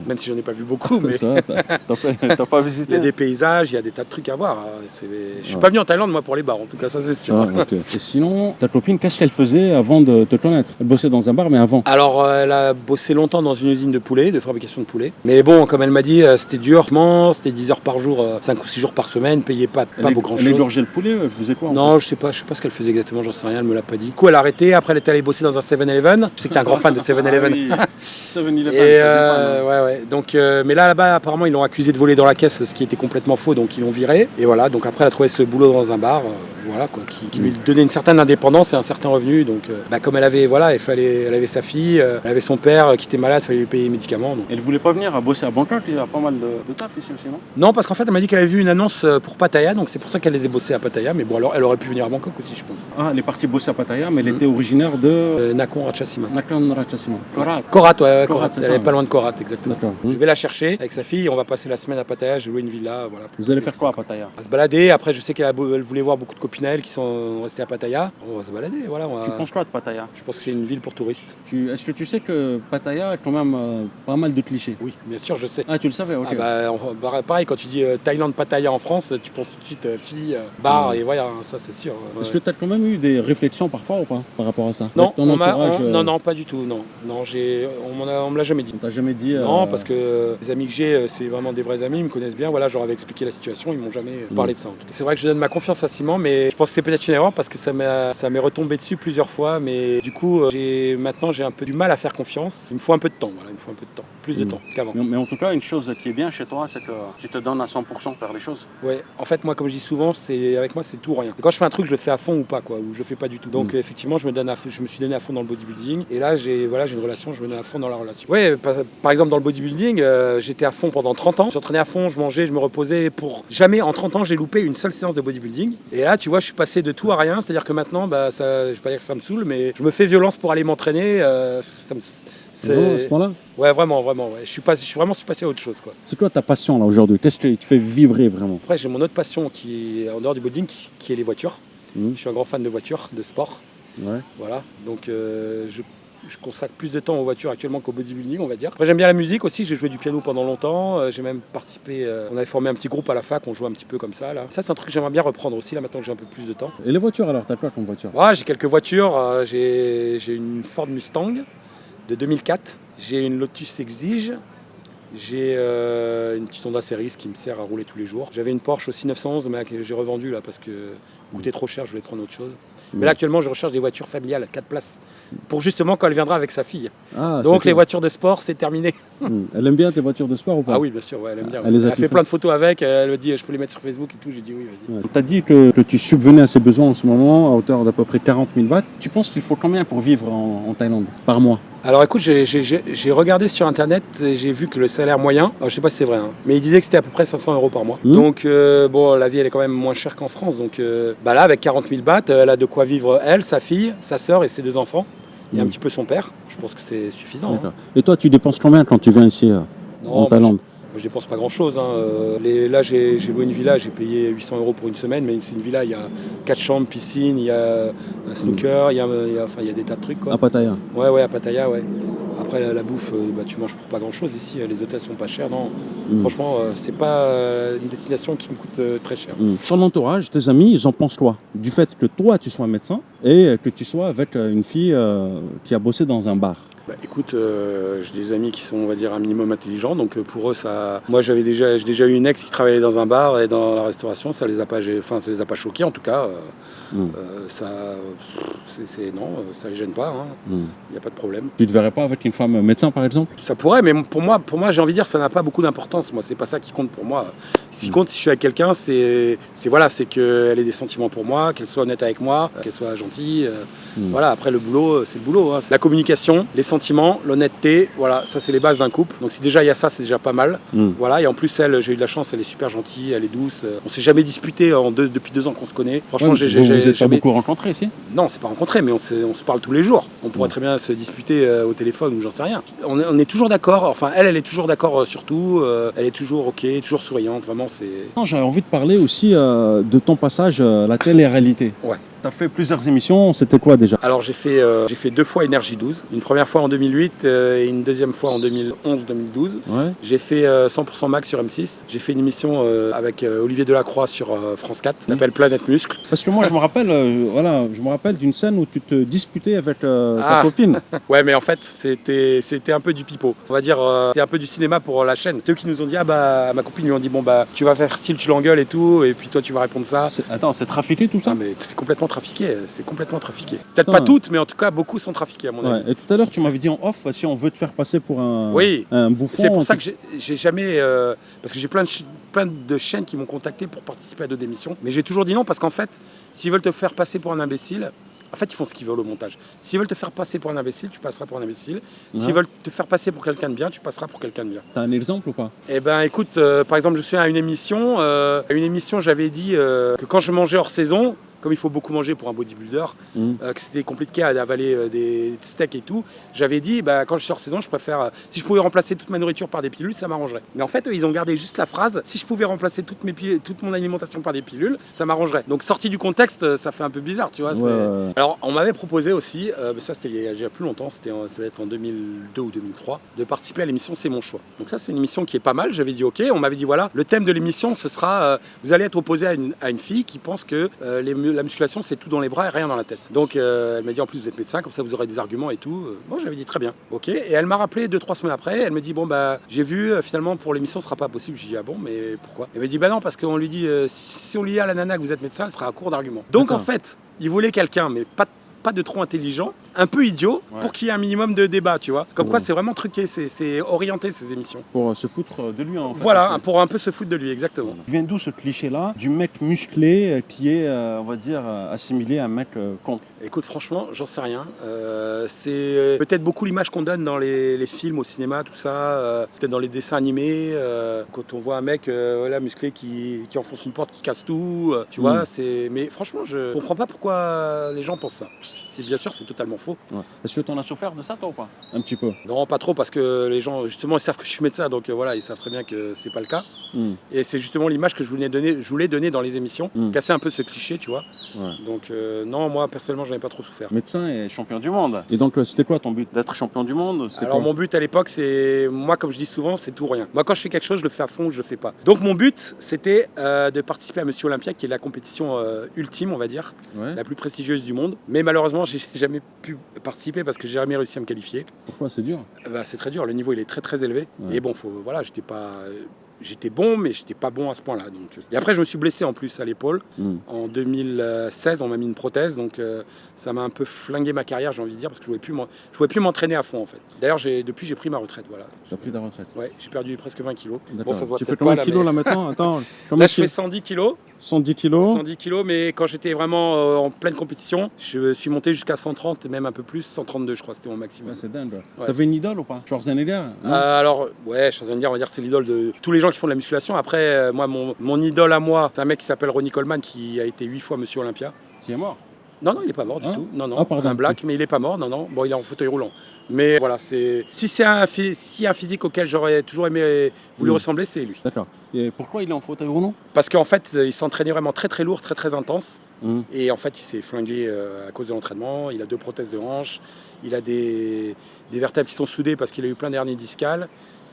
Même si j'en ai pas vu beaucoup. Mais T'as pas visité? Il y a des paysages, il y a des tas de trucs à voir. Je suis pas venu en Thaïlande, moi, pour les bars. En tout cas, ça, c'est sûr. Ah, okay. Et sinon, ta copine, qu'est-ce qu'elle faisait avant de te connaître? Elle bossait dans un bar, mais avant? Alors, elle a bossé longtemps dans une usine de poulet, de fabrication de poulet. Mais bon, comme elle m'a dit, c'était durement. C'était 10 heures par jour, 5 ou 6 jours par semaine. Payée pas beaucoup grand-chose. Elle égorgeait le poulet? Elle faisait quoi? Non, je sais pas ce qu'elle faisait exactement, j'en sais rien, elle me l'a pas dit. Du coup, elle a arrêté, après elle est allée bosser dans un 7-Eleven. Je sais que t'es un grand fan de 7-Eleven. Ah, oui. 7-Eleven, ouais. Donc, mais là-bas, apparemment, ils l'ont accusé de voler dans la caisse, ce qui était complètement faux, donc ils l'ont viré. Et voilà, donc après, elle a trouvé ce boulot dans un bar, voilà, quoi, qui lui donnait une certaine indépendance et un certain revenu. Donc, comme elle avait, voilà, elle avait sa fille, elle avait son père qui était malade, il fallait lui payer les médicaments. Donc. Elle voulait pas venir à bosser à Bangkok, il y a pas mal de taf ici aussi, non? Non, parce qu'en fait, elle m'a dit qu'elle avait vu une annonce pour Pattaya, donc c'est pour ça qu'elle allait bosser à Pattaya. Mais bon, alors, elle aurait pu venir à Bangkok aussi, je pense. Ah, elle est partie bosser à Pattaya, mais elle était originaire de... Nakhon Ratchasima. Nakhon Ratchasima. Korat, ouais, Korat. Elle est pas loin de Korat, exactement. D'accord. Je vais la chercher avec sa fille, on va passer la semaine à Pattaya, j'ai loué une villa. Voilà, vous allez faire quoi à Pattaya? On va se balader, après je sais qu'elle voulait voir beaucoup de copines à elle qui sont restées à Pattaya. On va se balader, voilà. Tu penses quoi de Pattaya? Je pense que c'est une ville pour touristes. Est-ce que tu sais que Pattaya a quand même pas mal de clichés? Oui, bien sûr, je sais. Ah, tu le savais, ok. Pareil, quand tu dis Thaïlande, Pattaya en France, tu penses tout de suite filles, bar, et voilà, ça c'est sûr. Est-ce que tu as quand même eu des réflexions parfois ou pas par rapport à ça? Non, non, pas du tout, non. On me l'a jamais dit. On t'a jamais dit? Non, parce que les amis que j'ai, c'est vraiment des vrais amis, ils me connaissent bien. Voilà, je leur avais expliqué la situation, ils m'ont jamais parlé de ça. En tout cas. C'est vrai que je donne ma confiance facilement, mais je pense que c'est peut-être une erreur parce que ça m'est retombé dessus plusieurs fois. Mais du coup, maintenant j'ai un peu du mal à faire confiance. Il me faut un peu de temps, voilà, plus de temps qu'avant. Mais en tout cas, une chose qui est bien chez toi, c'est que tu te donnes à 100% faire les choses. Ouais, en fait, moi, comme je dis souvent, avec moi, c'est tout ou rien. Et quand je fais un truc, je le fais à fond ou pas, quoi, ou je le fais pas du tout. Donc effectivement, je me suis donné à fond dans le bodybuilding. Et là, j'ai une relation, je me donne à fond dans la relation. Ouais, par exemple, dans le bodybuilding, j'étais à fond pendant 30 ans. Je m'entraînais à fond, je mangeais, je me reposais. Pour jamais, en 30 ans, j'ai loupé une seule séance de bodybuilding. Et là, tu vois, je suis passé de tout à rien. C'est-à-dire que maintenant, je vais pas dire que ça me saoule, mais je me fais violence pour aller m'entraîner. C'est bon, à ce point-là? Ouais, vraiment, ouais. Je suis passé à autre chose, quoi. C'est quoi ta passion là aujourd'hui? Qu'est-ce qui te fait vibrer vraiment? Après, j'ai mon autre passion qui est en dehors du bodybuilding, qui est les voitures. Je suis un grand fan de voitures, de sport. Ouais. Voilà, donc je consacre plus de temps aux voitures actuellement qu'au bodybuilding, on va dire. Après, j'aime bien la musique aussi, j'ai joué du piano pendant longtemps, j'ai même participé, on avait formé un petit groupe à la fac, on jouait un petit peu comme ça là. Ça c'est un truc que j'aimerais bien reprendre aussi là maintenant que j'ai un peu plus de temps. Et les voitures alors, t'as quoi comme voiture? Ouais, j'ai quelques voitures, j'ai une Ford Mustang de 2004, j'ai une Lotus Exige, j'ai une petite Honda Series qui me sert à rouler tous les jours. J'avais une Porsche aussi 911 mais que j'ai revendue là parce que coûtait trop cher, je voulais prendre autre chose. Mais là actuellement je recherche des voitures familiales, 4 places, pour justement quand elle viendra avec sa fille. Donc les voitures de sport c'est terminé. Elle aime bien tes voitures de sport ou pas? Ah oui bien sûr, ouais, elle aime bien. Elle a fait plein de photos avec, elle me dit je peux les mettre sur Facebook et tout, j'ai dit oui vas-y. Ouais. Tu as dit que tu subvenais à ses besoins en ce moment à hauteur d'à peu près 40 000 bahts. Tu penses qu'il faut combien pour vivre en Thaïlande par mois? Alors écoute, j'ai regardé sur internet et j'ai vu que le salaire moyen, alors, je sais pas si c'est vrai, mais il disait que c'était à peu près 500 € par mois. Donc bon, la vie elle est quand même moins chère qu'en France. Donc là avec 40 000 bahts, elle a de quoi vivre elle, sa fille, sa sœur et ses 2 enfants. Et un petit peu son père. Je pense que c'est suffisant. Hein. Et toi tu dépenses combien quand tu viens ici en Thaïlande? Je dépense pas grand chose. Hein. Là, j'ai loué une villa, j'ai payé 800 € pour une semaine, mais c'est une villa, il y a 4 chambres, piscine, il y a un snooker, il y a des tas de trucs. Quoi. À Pattaya? Ouais, à Pattaya, ouais. Après, la bouffe, tu manges pour pas grand chose ici. Les hôtels sont pas chers, non. Franchement, c'est pas une destination qui me coûte très cher. Ton entourage, tes amis, ils en pensent quoi? Du fait que toi, tu sois médecin et que tu sois avec une fille qui a bossé dans un bar? Écoute, j'ai des amis qui sont, on va dire, un minimum intelligents, donc pour eux, ça... Moi, j'ai déjà eu une ex qui travaillait dans un bar et dans la restauration, ça les a pas choqués, en tout cas. Ça les gêne pas, il n'y a pas de problème. Tu te verrais pas avec une femme médecin, par exemple? Ça pourrait, mais pour moi, j'ai envie de dire, ça n'a pas beaucoup d'importance. Moi, c'est pas ça qui compte pour moi. Ce qui compte, si je suis avec quelqu'un, c'est qu'elle ait des sentiments pour moi, qu'elle soit honnête avec moi, qu'elle soit gentille. Voilà, après, le boulot, c'est le boulot. La communication, les sentiments, l'honnêteté, voilà, ça, c'est les bases d'un couple. Donc, si déjà il y a ça, c'est déjà pas mal. Voilà, et en plus, elle, j'ai eu de la chance, elle est super gentille, elle est douce. On s'est jamais disputé depuis 2 ans qu'on se connaît. Franchement, vous êtes pas beaucoup rencontrés ici? Non, c'est pas rencontré, mais on se parle tous les jours. On pourrait très bien se disputer au téléphone ou j'en sais rien. On est toujours d'accord, enfin elle est toujours d'accord sur tout, elle est toujours ok, toujours souriante, vraiment c'est... J'avais envie de parler aussi de ton passage à la télé-réalité. Ouais. Tu as fait plusieurs émissions, c'était quoi déjà? Alors j'ai fait 2 fois Énergie 12, une première fois en 2008 et une deuxième fois en 2011-2012. Ouais. J'ai fait 100% Max sur M6, j'ai fait une émission avec Olivier Delacroix sur France 4, qui s'appelle Planète Muscle. Parce que moi je me rappelle d'une scène où tu te disputais avec ta copine. Ouais, mais en fait c'était un peu du pipeau. On va dire c'était un peu du cinéma pour la chaîne. Ceux qui nous ont dit ma copine lui ont dit tu vas faire style tu l'engueules et tout et puis toi tu vas répondre ça. Attends, c'est trafiqué tout ça? Ah, mais c'est complètement trafiqué. Peut-être pas toutes, mais en tout cas beaucoup sont trafiquées à mon avis. Et tout à l'heure tu m'avais dit en off si on veut te faire passer pour un bouffon. C'est pour ça que j'ai jamais parce que j'ai plein de chaînes qui m'ont contacté pour participer à d'autres émissions, mais j'ai toujours dit non parce qu'en fait, s'ils veulent te faire passer pour un imbécile, en fait, ils font ce qu'ils veulent au montage. S'ils veulent te faire passer pour un imbécile, tu passeras pour un imbécile. S'ils veulent te faire passer pour quelqu'un de bien, tu passeras pour quelqu'un de bien. T'as un exemple ou pas? Eh ben, écoute, par exemple, je suis à une émission. J'avais dit que quand je mangeais hors saison, comme il faut beaucoup manger pour un bodybuilder, que c'était compliqué à avaler des steaks et tout, j'avais dit, quand je suis hors saison, je préfère, si je pouvais remplacer toute ma nourriture par des pilules, ça m'arrangerait. Mais en fait, eux, ils ont gardé juste la phrase, si je pouvais remplacer toute mon alimentation par des pilules, ça m'arrangerait. Donc sorti du contexte, ça fait un peu bizarre, tu vois. Ouais. Alors, on m'avait proposé aussi, mais ça c'était il y a plus longtemps, ça devait être en 2002 ou 2003, de participer à l'émission C'est mon choix. Donc ça, c'est une émission qui est pas mal, j'avais dit ok, on m'avait dit voilà, le thème de l'émission, ce sera, vous allez être opposé à une fille qui pense que la musculation, c'est tout dans les bras et rien dans la tête. Donc elle m'a dit en plus vous êtes médecin, comme ça vous aurez des arguments et tout. Moi j'avais dit très bien, ok. Et elle m'a rappelé 2-3 semaines après, elle me dit j'ai vu finalement pour l'émission ce sera pas possible. Je dis ah bon, mais pourquoi? Elle me dit non parce qu'on lui dit si on lui dit à la nana que vous êtes médecin, elle sera à court d'arguments. Donc en fait, il voulait quelqu'un mais pas de trop intelligent, un peu idiot, pour qu'il y ait un minimum de débat, tu vois. Comme quoi, c'est vraiment truqué, c'est orienté, ces émissions. Pour se foutre de lui, en fait. Voilà, pour un peu se foutre de lui, exactement. Vient d'où ce cliché-là, du mec musclé qui est, on va dire, assimilé à un mec con? Écoute, franchement, j'en sais rien. C'est peut-être beaucoup l'image qu'on donne dans les films, au cinéma, tout ça, peut-être dans les dessins animés, quand on voit un mec musclé qui enfonce une porte, qui casse tout, tu vois, mais franchement, je comprends pas pourquoi les gens pensent ça. Bien sûr, c'est totalement faux. Est-ce que tu en as souffert de ça, toi, ou pas? Un petit peu. Non, pas trop, parce que les gens, justement, ils savent que je suis médecin, donc voilà, ils savent très bien que c'est pas le cas. Et c'est justement l'image que je voulais donner dans les émissions, casser un peu ce cliché, tu vois. Donc non, moi, personnellement, j'en ai pas trop souffert. Médecin et champion du monde. Et donc, c'était quoi ton but? D'être champion du monde? Alors, mon but à l'époque, c'est... Moi, comme je dis souvent, c'est tout ou rien. Moi, quand je fais quelque chose, je le fais à fond ou je le fais pas. Donc, mon but, c'était de participer à Monsieur Olympia, qui est la compétition ultime, on va dire, la plus prestigieuse du monde. Mais malheureusement, j'ai jamais pu participer parce que j'ai jamais réussi à me qualifier. Pourquoi? C'est dur. C'est très dur, le niveau il est très très élevé. Et bon, j'étais bon, mais j'étais pas bon à ce point-là. Donc... Et après, je me suis blessé en plus à l'épaule. En 2016, on m'a mis une prothèse, donc ça m'a un peu flingué ma carrière, j'ai envie de dire, parce que je pouvais plus m'entraîner à fond en fait. D'ailleurs, depuis, j'ai pris ma retraite. Voilà. Tu as pris ta retraite? Ouais, j'ai perdu presque 20 kilos. Bon, ça se voit. Tu fais combien de kilos là maintenant? Attends, là, je fais 110 kilos. 110 kilos. 110 kilos, mais quand j'étais vraiment en pleine compétition, je suis monté jusqu'à 130, et même un peu plus, 132 je crois, c'était mon maximum. C'est dingue. Ouais. T'avais une idole ou pas? Schwarzenegger? Alors, ouais, Schwarzenegger, on va dire que c'est l'idole de tous les gens qui font de la musculation. Après, moi, mon idole à moi, c'est un mec qui s'appelle Ronnie Coleman, qui a été 8 fois Monsieur Olympia. Qui est mort? Non, il n'est pas mort du tout. Non. Pardon. Un black, mais il n'est pas mort. Non. Bon, il est en fauteuil roulant. Mais voilà, si c'est un physique auquel j'aurais toujours aimé voulu ressembler, c'est lui. D'accord. Et pourquoi il est en fauteuil roulant? Parce qu'en fait, il s'entraînait vraiment très très lourd, très très intense. Et en fait, il s'est flingué à cause de l'entraînement. Il a 2 prothèses de hanche. Il a des vertèbres qui sont soudées parce qu'il a eu plein d'hernies discales.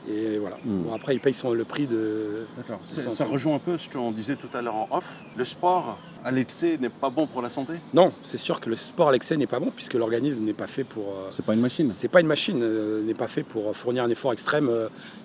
Et voilà. Bon, après, il paye le prix de... D'accord. Ça rejoint un peu ce qu'on disait tout à l'heure en off. Le sport à l'excès n'est pas bon pour la santé? Non, c'est sûr que le sport à l'excès n'est pas bon puisque l'organisme n'est pas fait pour. C'est pas une machine. C'est pas une machine, n'est pas fait pour fournir un effort extrême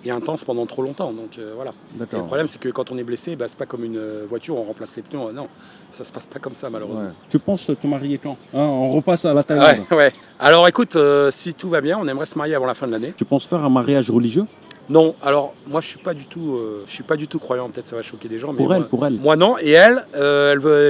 et intense pendant trop longtemps. Donc voilà. Et le D'accord. problème, c'est que quand on est blessé, c'est pas comme une voiture, on remplace les pneus. Non, ça se passe pas comme ça malheureusement. Ouais. Tu penses te marier quand? On repasse à la Thaïlande. Ouais. Alors écoute, si tout va bien, on aimerait se marier avant la fin de l'année. Tu penses faire un mariage religieux? Non, alors moi je suis pas du tout croyant. Peut-être ça va choquer des gens, mais Pour elle. moi non. Et elle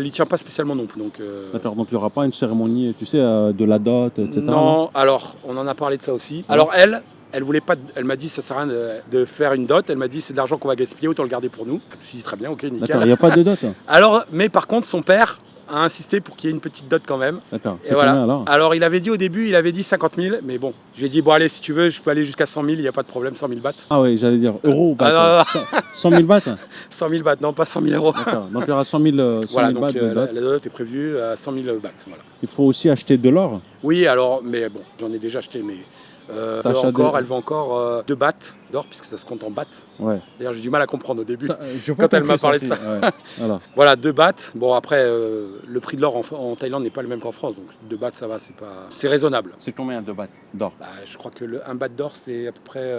y tient pas spécialement non plus. Donc D'accord, donc il n'y aura pas une cérémonie, tu sais, de la dot, etc. non. Alors on en a parlé de ça aussi. Alors elle voulait pas. Elle m'a dit ça sert à rien de faire une dot. Elle m'a dit c'est de l'argent qu'on va gaspiller, autant le garder pour nous. Je me suis dit très bien, ok, nickel. D'accord, il n'y a pas de dot. Alors, mais par contre, son père a insisté pour qu'il y ait une petite dot quand même. D'accord. Et C'est voilà. combien alors? Alors il avait dit au début, il avait dit 50 000, mais bon, je lui ai dit bon allez si tu veux, je peux aller jusqu'à 100 000, il n'y a pas de problème, 100 000 bahts. Ah oui, j'allais dire euros ou bahts. Ah, 100 000 bahts. 100 000 bahts, non pas 100 000 euros. D'accord, donc il y aura 100 000, 100 Voilà, 000 donc bahts de dot. la dot est prévue à 100 000 bahts. Voilà. Il faut aussi acheter de l'or. Oui, alors, mais bon, j'en ai déjà acheté, mais T'achètes elle veut encore 2 bahts d'or, puisque ça se compte en bahts. Ouais. D'ailleurs, j'ai du mal à comprendre au début. Ça, j'ai pas Quand elle compris m'a parlé ça de ça. aussi. Ouais. Voilà. Voilà, 2 bahts. Bon, après, le prix de l'or en Thaïlande n'est pas le même qu'en France, donc 2 bahts, ça va, c'est raisonnable. C'est combien de bahts d'or? Bah, je crois que un baht d'or, c'est à peu près.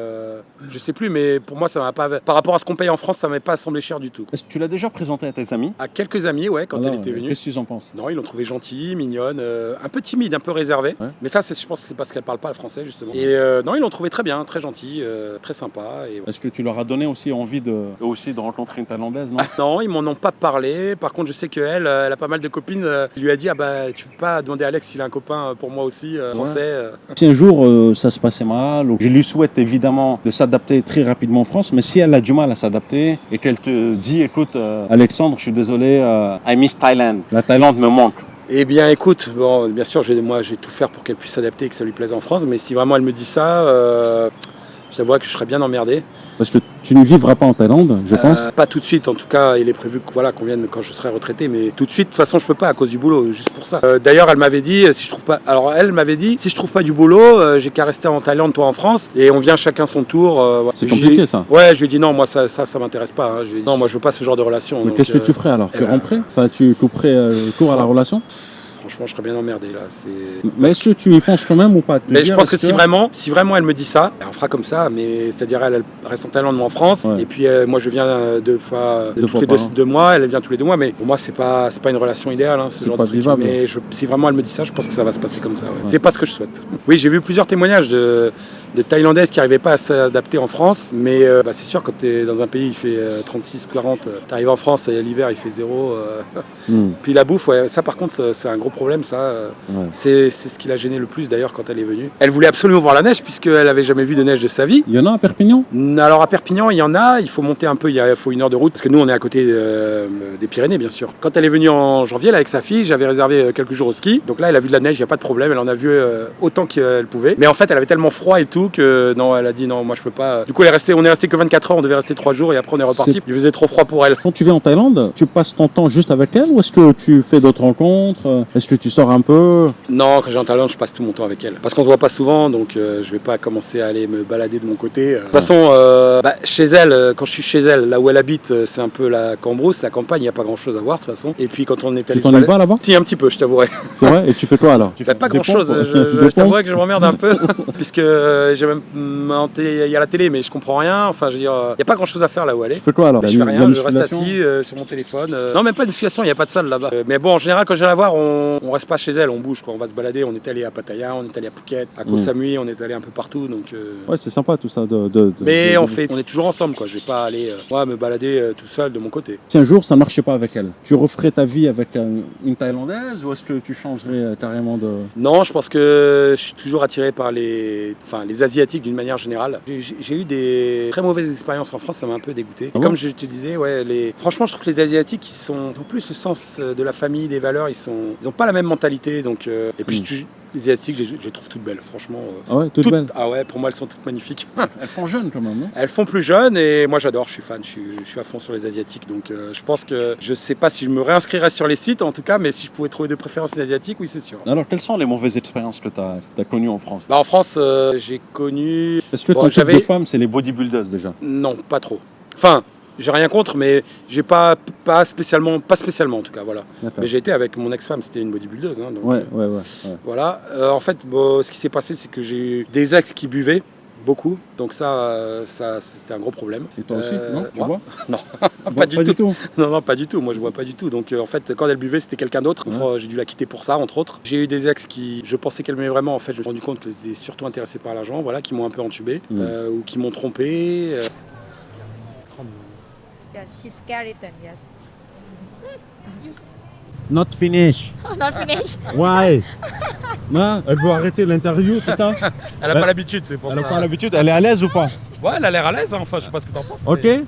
Je sais plus, mais pour moi, ça m'a pas. Par rapport à ce qu'on paye en France, ça m'est pas semblé cher du tout. Est-ce que tu l'as déjà présenté à tes amis? À quelques amis, ouais, quand Alors, elle était venue. Qu'est-ce qu'ils en pensent? Non, ils l'ont trouvée gentille, mignonne, un peu timide, un peu réservée. Ouais. Mais ça, je pense que c'est parce qu'elle parle pas le français, justement. Et non, ils l'ont trouvée très bien, très gentille, très sympa. Et... Est-ce que tu leur as donné aussi envie de rencontrer une Thaïlandaise, non? Non, ils m'en ont pas parlé. Par contre, je sais qu'elle, elle a pas mal de copines. Elle lui a dit, ah bah, tu peux pas demander à Alex s'il a un copain pour moi aussi, français. Si un jour ça se passait mal, je lui souhaite évidemment de s'adapter très rapidement en France, mais si elle a du mal à s'adapter et qu'elle te dit, écoute, Alexandre, je suis désolé, I miss Thailand, la Thaïlande me manque. Eh bien, écoute, bon, bien sûr, moi, j'ai tout faire pour qu'elle puisse s'adapter et que ça lui plaise en France. Mais si vraiment elle me dit ça, je t'avoue que je serais bien emmerdé. Parce que tu ne vivras pas en Thaïlande, je pense. Pas tout de suite, en tout cas, il est prévu qu'on vienne quand je serai retraité, mais tout de suite, de toute façon, je peux pas à cause du boulot, juste pour ça. D'ailleurs, elle m'avait dit, si je trouve pas, alors elle m'avait dit, si je trouve pas du boulot, j'ai qu'à rester en Thaïlande, toi en France, et on vient chacun son tour. C'est compliqué ça. Ouais, je lui ai dit non, moi ça m'intéresse pas. Hein. Je lui ai dit, non, moi je veux pas ce genre de relation. Mais qu'est-ce que tu ferais alors? Tu rentrais? Enfin, tu couperais court à la relation? Franchement, je serais bien emmerdé là. Mais est-ce que tu y penses quand même ou pas? Mais je pense que si vraiment elle me dit ça, on fera comme ça. Mais c'est-à-dire elle reste en Thaïlande, moi en France, Ouais. et puis moi je viens deux fois par an. 2 mois, elle vient tous les 2 mois. Mais pour moi c'est pas une relation idéale, hein, ce C'est genre pas de truc. vivable. Mais si vraiment elle me dit ça, je pense que ça va se passer comme ça. Ouais. C'est pas ce que je souhaite. Oui, j'ai vu plusieurs témoignages de Thaïlandaises qui n'arrivaient pas à s'adapter en France, mais c'est sûr quand tu es dans un pays il fait 36 ou 40, tu arrives en France et l'hiver il fait 0. Puis la bouffe, ouais, ça par contre c'est un gros problème ça. Ouais. C'est ce qui l'a gêné le plus d'ailleurs quand elle est venue. Elle voulait absolument voir la neige puisqu'elle n'avait jamais vu de neige de sa vie. Il y en a à Perpignan? Alors à Perpignan il y en a, il faut monter un peu, il faut 1 heure de route parce que nous on est à côté des Pyrénées bien sûr. Quand elle est venue en janvier là, avec sa fille, j'avais réservé quelques jours au ski. Donc là elle a vu de la neige, il n'y a pas de problème, elle en a vu autant qu'elle pouvait. Mais en fait elle avait tellement froid et tout que non, elle a dit non, moi je peux pas. Du coup on est resté que 24 heures, on devait rester 3 jours et après on est reparti. Il faisait trop froid pour elle. Quand tu viens en Thaïlande, tu passes ton temps juste avec elle ou est-ce que tu fais d'autres rencontres? Est-ce que tu sors un peu? Non, quand j'ai en Thaïlande, je passe tout mon temps avec elle. Parce qu'on se voit pas souvent, donc je vais pas commencer à aller me balader de mon côté. De toute façon, chez elle, quand je suis chez elle, là où elle habite, c'est un peu la cambrousse, la campagne, il n'y a pas grand chose à voir de toute façon. Et puis quand on est allé Tu t'ennuies pas là-bas? Si, un petit peu, je t'avouerais. C'est vrai? Et tu fais quoi alors? Pas grand chose, je t'avouerais que je m'emmerde un peu, puisque j'ai même il y a la télé, mais je comprends rien. Enfin, je veux dire, il n'y a pas grand chose à faire là où elle est. Tu fais quoi alors? Je fais La rien, je reste musculation? assis sur mon téléphone. Non, même pas de musculation, il n'y a pas de salle là-bas. Mais bon, en général, quand je viens la voir, on reste pas chez elle, on bouge, quoi. On va se balader. On est allé à Pattaya, on est allé à Phuket, à Koh Samui, on est allé un peu partout. Donc, Ouais, c'est sympa tout ça. mais on est toujours ensemble, quoi. Je vais pas aller me balader tout seul de mon côté. Si un jour ça ne marchait pas avec elle, tu referais ta vie avec une Thaïlandaise ou est-ce que tu changerais carrément de... Non, je pense que je suis toujours attiré par les Asiatiques d'une manière générale. J'ai eu des très mauvaises expériences en France, ça m'a un peu dégoûté. Ah bon? Comme je te disais, ouais, franchement, je trouve que les Asiatiques, ils ont plus le sens de la famille, des valeurs, ils ont pas la même mentalité. Donc, et puis, les Asiatiques, je les trouve toutes belles, franchement. Ah ouais, toutes belles? Ah ouais, pour moi, elles sont toutes magnifiques. Elles sont jeunes quand même, non? Elles font plus jeunes et moi, j'adore, je suis fan, je suis à fond sur les Asiatiques. Donc, je pense que je sais pas si je me réinscrirais sur les sites, en tout cas, mais si je pouvais trouver de préférence les Asiatiques, oui, c'est sûr. Alors, quelles sont les mauvaises expériences que tu as connues en France? En France, j'ai connu... Est-ce que ton type de femme, c'est les bodybuilders déjà? Non, pas trop. Enfin, j'ai rien contre, mais j'ai pas spécialement en tout cas, voilà. D'accord. Mais j'ai été avec mon ex-femme, c'était une bodybuildeuse. Hein, donc, Ouais. voilà. En fait, ce qui s'est passé, c'est que j'ai eu des ex qui buvaient beaucoup, donc ça c'était un gros problème. Et toi aussi, non? Tu moi bois? Non, Pas du tout. Non, pas du tout. Moi, je bois pas du tout. Donc, en fait, quand elle buvait, c'était quelqu'un d'autre. Ouais. J'ai dû la quitter pour ça, entre autres. J'ai eu des ex qui, je pensais qu'elle m'aimait vraiment. En fait, je me suis rendu compte qu'elles étaient surtout intéressées par l'argent, voilà, qui m'ont un peu entubé ou qui m'ont trompé. Yes, she's skeleton, yes. Not finish. Not finished. Why? Non, elle veut arrêter l'interview, c'est ça? Elle n'a pas l'habitude, c'est pour Elle ça. n'a pas l'habitude. Elle est à l'aise ou pas? Ouais, elle a l'air à l'aise. Hein. Enfin, je sais pas ce que t'en penses. Ok? mais-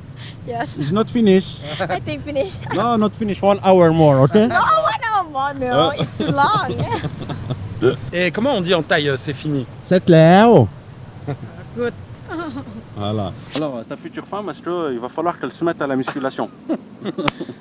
Yes, It's not finish. I think finished. No, not finish. 1 hour more, ok? No, 1 hour more, no, it's too long. Et comment on dit en taille, c'est fini? C'est clair. Good. Voilà. Alors, ta future femme, est-ce qu'il va falloir qu'elle se mette à la musculation?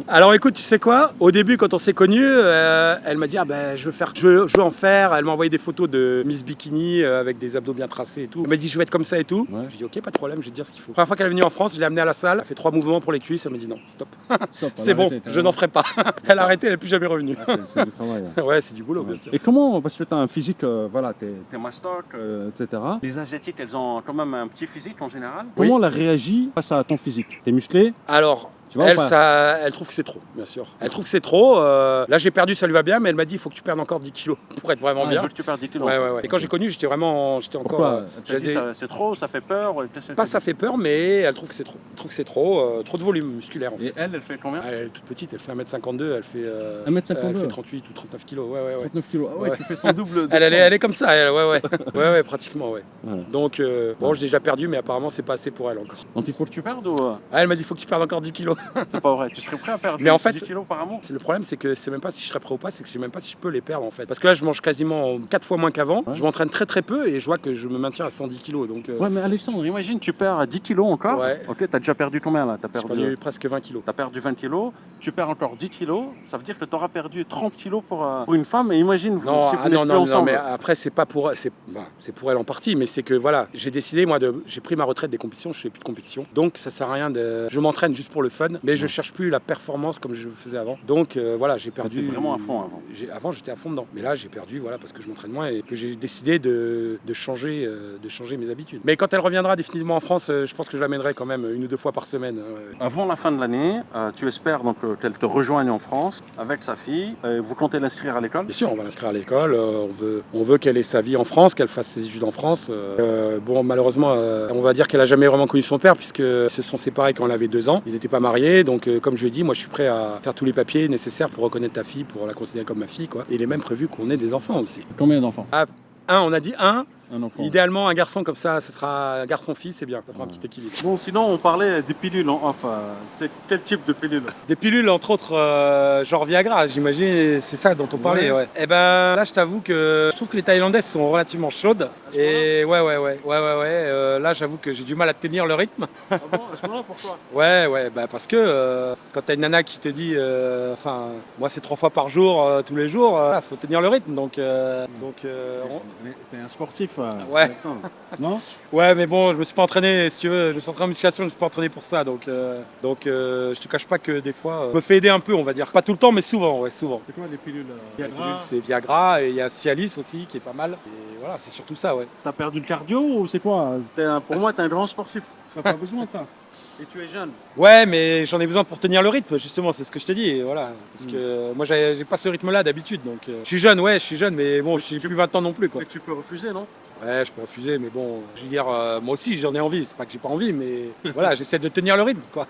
Alors écoute, tu sais quoi? Au début, quand on s'est connus, elle m'a dit je veux en faire. Elle m'a envoyé des photos de Miss Bikini avec des abdos bien tracés et tout. Elle m'a dit je vais être comme ça et tout. Ouais. Je dis ok, pas de problème, je vais te dire ce qu'il faut. La première fois qu'elle est venue en France, je l'ai amenée à la salle. Elle a fait 3 mouvements pour les cuisses. Elle m'a dit non, stop. Stop, C'est bon, je n'en ferai pas. Elle a arrêté, elle n'est plus jamais revenue. C'est du travail. Ouais, c'est du boulot, bien sûr. Et comment, parce que tu as un physique, voilà, T'es mastoc, etc. les Asiatiques, elles ont quand même un petit physique en général. Comment elle a réagi face à ton physique? T'es musclé? Alors, Tu vois ou pas? elle trouve que c'est trop, bien sûr. Elle trouve que c'est trop. Là, j'ai perdu, ça lui va bien, mais elle m'a dit il faut que tu perdes encore 10 kilos pour être vraiment Elle bien. veut que tu perdes 10 kilos. Ouais. Et quand j'ai connu, j'étais encore. Pourquoi? Elle t'a dit, c'est trop, ça fait peur. Pas ça fait peur, mais elle trouve que c'est trop. Elle trouve que c'est trop, trop de volume musculaire en fait. Et elle fait combien? Elle est toute petite, elle fait 1m52, elle fait, 1m52. elle fait 38 ou 39 kilos. Ouais. 39 kilos. Ah ouais, Ouais. tu fais son double. Elle est comme ça, ouais, pratiquement, ouais. Ouais. Donc, bon, j'ai déjà perdu, mais apparemment, c'est pas assez pour elle encore. Donc il faut que tu perdes ou Elle m'a dit il faut que tu perdes encore 10 kilos. c'est pas vrai? Tu serais prêt à perdre Mais en fait- 10 kilos par amour? Le problème, c'est que c'est même pas si je serais prêt ou pas, c'est que je sais même pas si je peux les perdre en fait. Parce que là, je mange quasiment 4 fois moins qu'avant. Ouais. Je m'entraîne très peu et je vois que je me maintiens à 110 kilos. Donc, Ouais, mais Alexandre, imagine, tu perds à 10 kilos encore. Ouais. Ok, t'as déjà perdu combien là? T'as j'ai perdu, perdu presque 20 kilos. t'as perdu 20 kilos, tu perds encore 10 kilos, ça veut dire que t'auras perdu 30 kilos pour une femme. Et imagine, Non, si vous n'êtes plus non, ensemble. mais après, c'est pas pour c'est pour elle en partie, mais c'est que voilà, j'ai décidé, j'ai pris ma retraite des compétitions, je fais plus de compétition. Donc, ça sert à rien de. Je m'entraîne juste pour le fun, mais je cherche plus la performance comme je le faisais avant. Donc, voilà, j'ai perdu. T'étais vraiment à fond avant. Avant, j'étais à fond dedans. Mais là, j'ai perdu, voilà, parce que je m'entraîne moins et que j'ai décidé de changer mes habitudes. Mais quand elle reviendra définitivement en France, je pense que je l'amènerai quand même 1 ou 2 fois par semaine. Avant la fin de l'année, tu espères donc qu'elle te rejoigne en France avec sa fille. Vous comptez l'inscrire à l'école? Bien sûr, on va l'inscrire à l'école. On veut qu'elle ait sa vie en France, qu'elle fasse ses études en France. Bon, malheureusement, on va dire qu'elle a jamais vraiment connu son père puisque ils se sont séparés quand elle avait 2 ans. Ils n'étaient pas mariés, donc comme je lui ai dit, moi, je suis prêt à faire tous les papiers nécessaires pour reconnaître ta fille, pour la considérer comme ma fille, quoi. Et il est même prévu qu'on ait des enfants aussi. Combien d'enfants? On a dit un. Un enfant. Idéalement, un garçon comme ça, ce sera un garçon-fils, c'est bien. Ça fera un petit équilibre. Bon, sinon, on parlait des pilules. Enfin, c'est quel type de pilule? Des pilules, entre autres, genre Viagra, j'imagine, c'est ça dont on parlait. Ouais. Et ben là, je t'avoue que je trouve que les Thaïlandaises sont relativement chaudes. Et ouais. Là, j'avoue que j'ai du mal à tenir le rythme. Ah bon, à ce moment-là, pourquoi? Ouais, bah parce que quand t'as une nana qui te dit, moi c'est 3 fois par jour, tous les jours, faut tenir le rythme. Donc, T'es un sportif, Ouais. Alexandre. Non? ouais, mais bon, je me suis pas entraîné, si tu veux, je me suis entraîné en musculation, je me suis pas entraîné pour ça. Donc, je te cache pas que des fois, je me fais aider un peu, on va dire. Pas tout le temps, mais souvent, ouais, souvent. C'est quoi les pilules? Les pilules, c'est Viagra et il y a Cialis aussi qui est pas mal. Et voilà, c'est surtout ça, ouais. T'as perdu le cardio ou c'est quoi? Pour moi, t'es un grand sportif. T'as pas besoin de ça. Et tu es jeune. Ouais, mais j'en ai besoin pour tenir le rythme, justement, c'est ce que je te dis. Et voilà, parce que moi, j'ai pas ce rythme-là d'habitude. Donc, je suis jeune, mais bon, je suis plus 20 ans non plus, quoi. Mais tu peux refuser, non? Ouais, je peux refuser, mais bon, je veux dire, moi aussi, j'en ai envie. C'est pas que j'ai pas envie, mais voilà, j'essaie de tenir le rythme, quoi.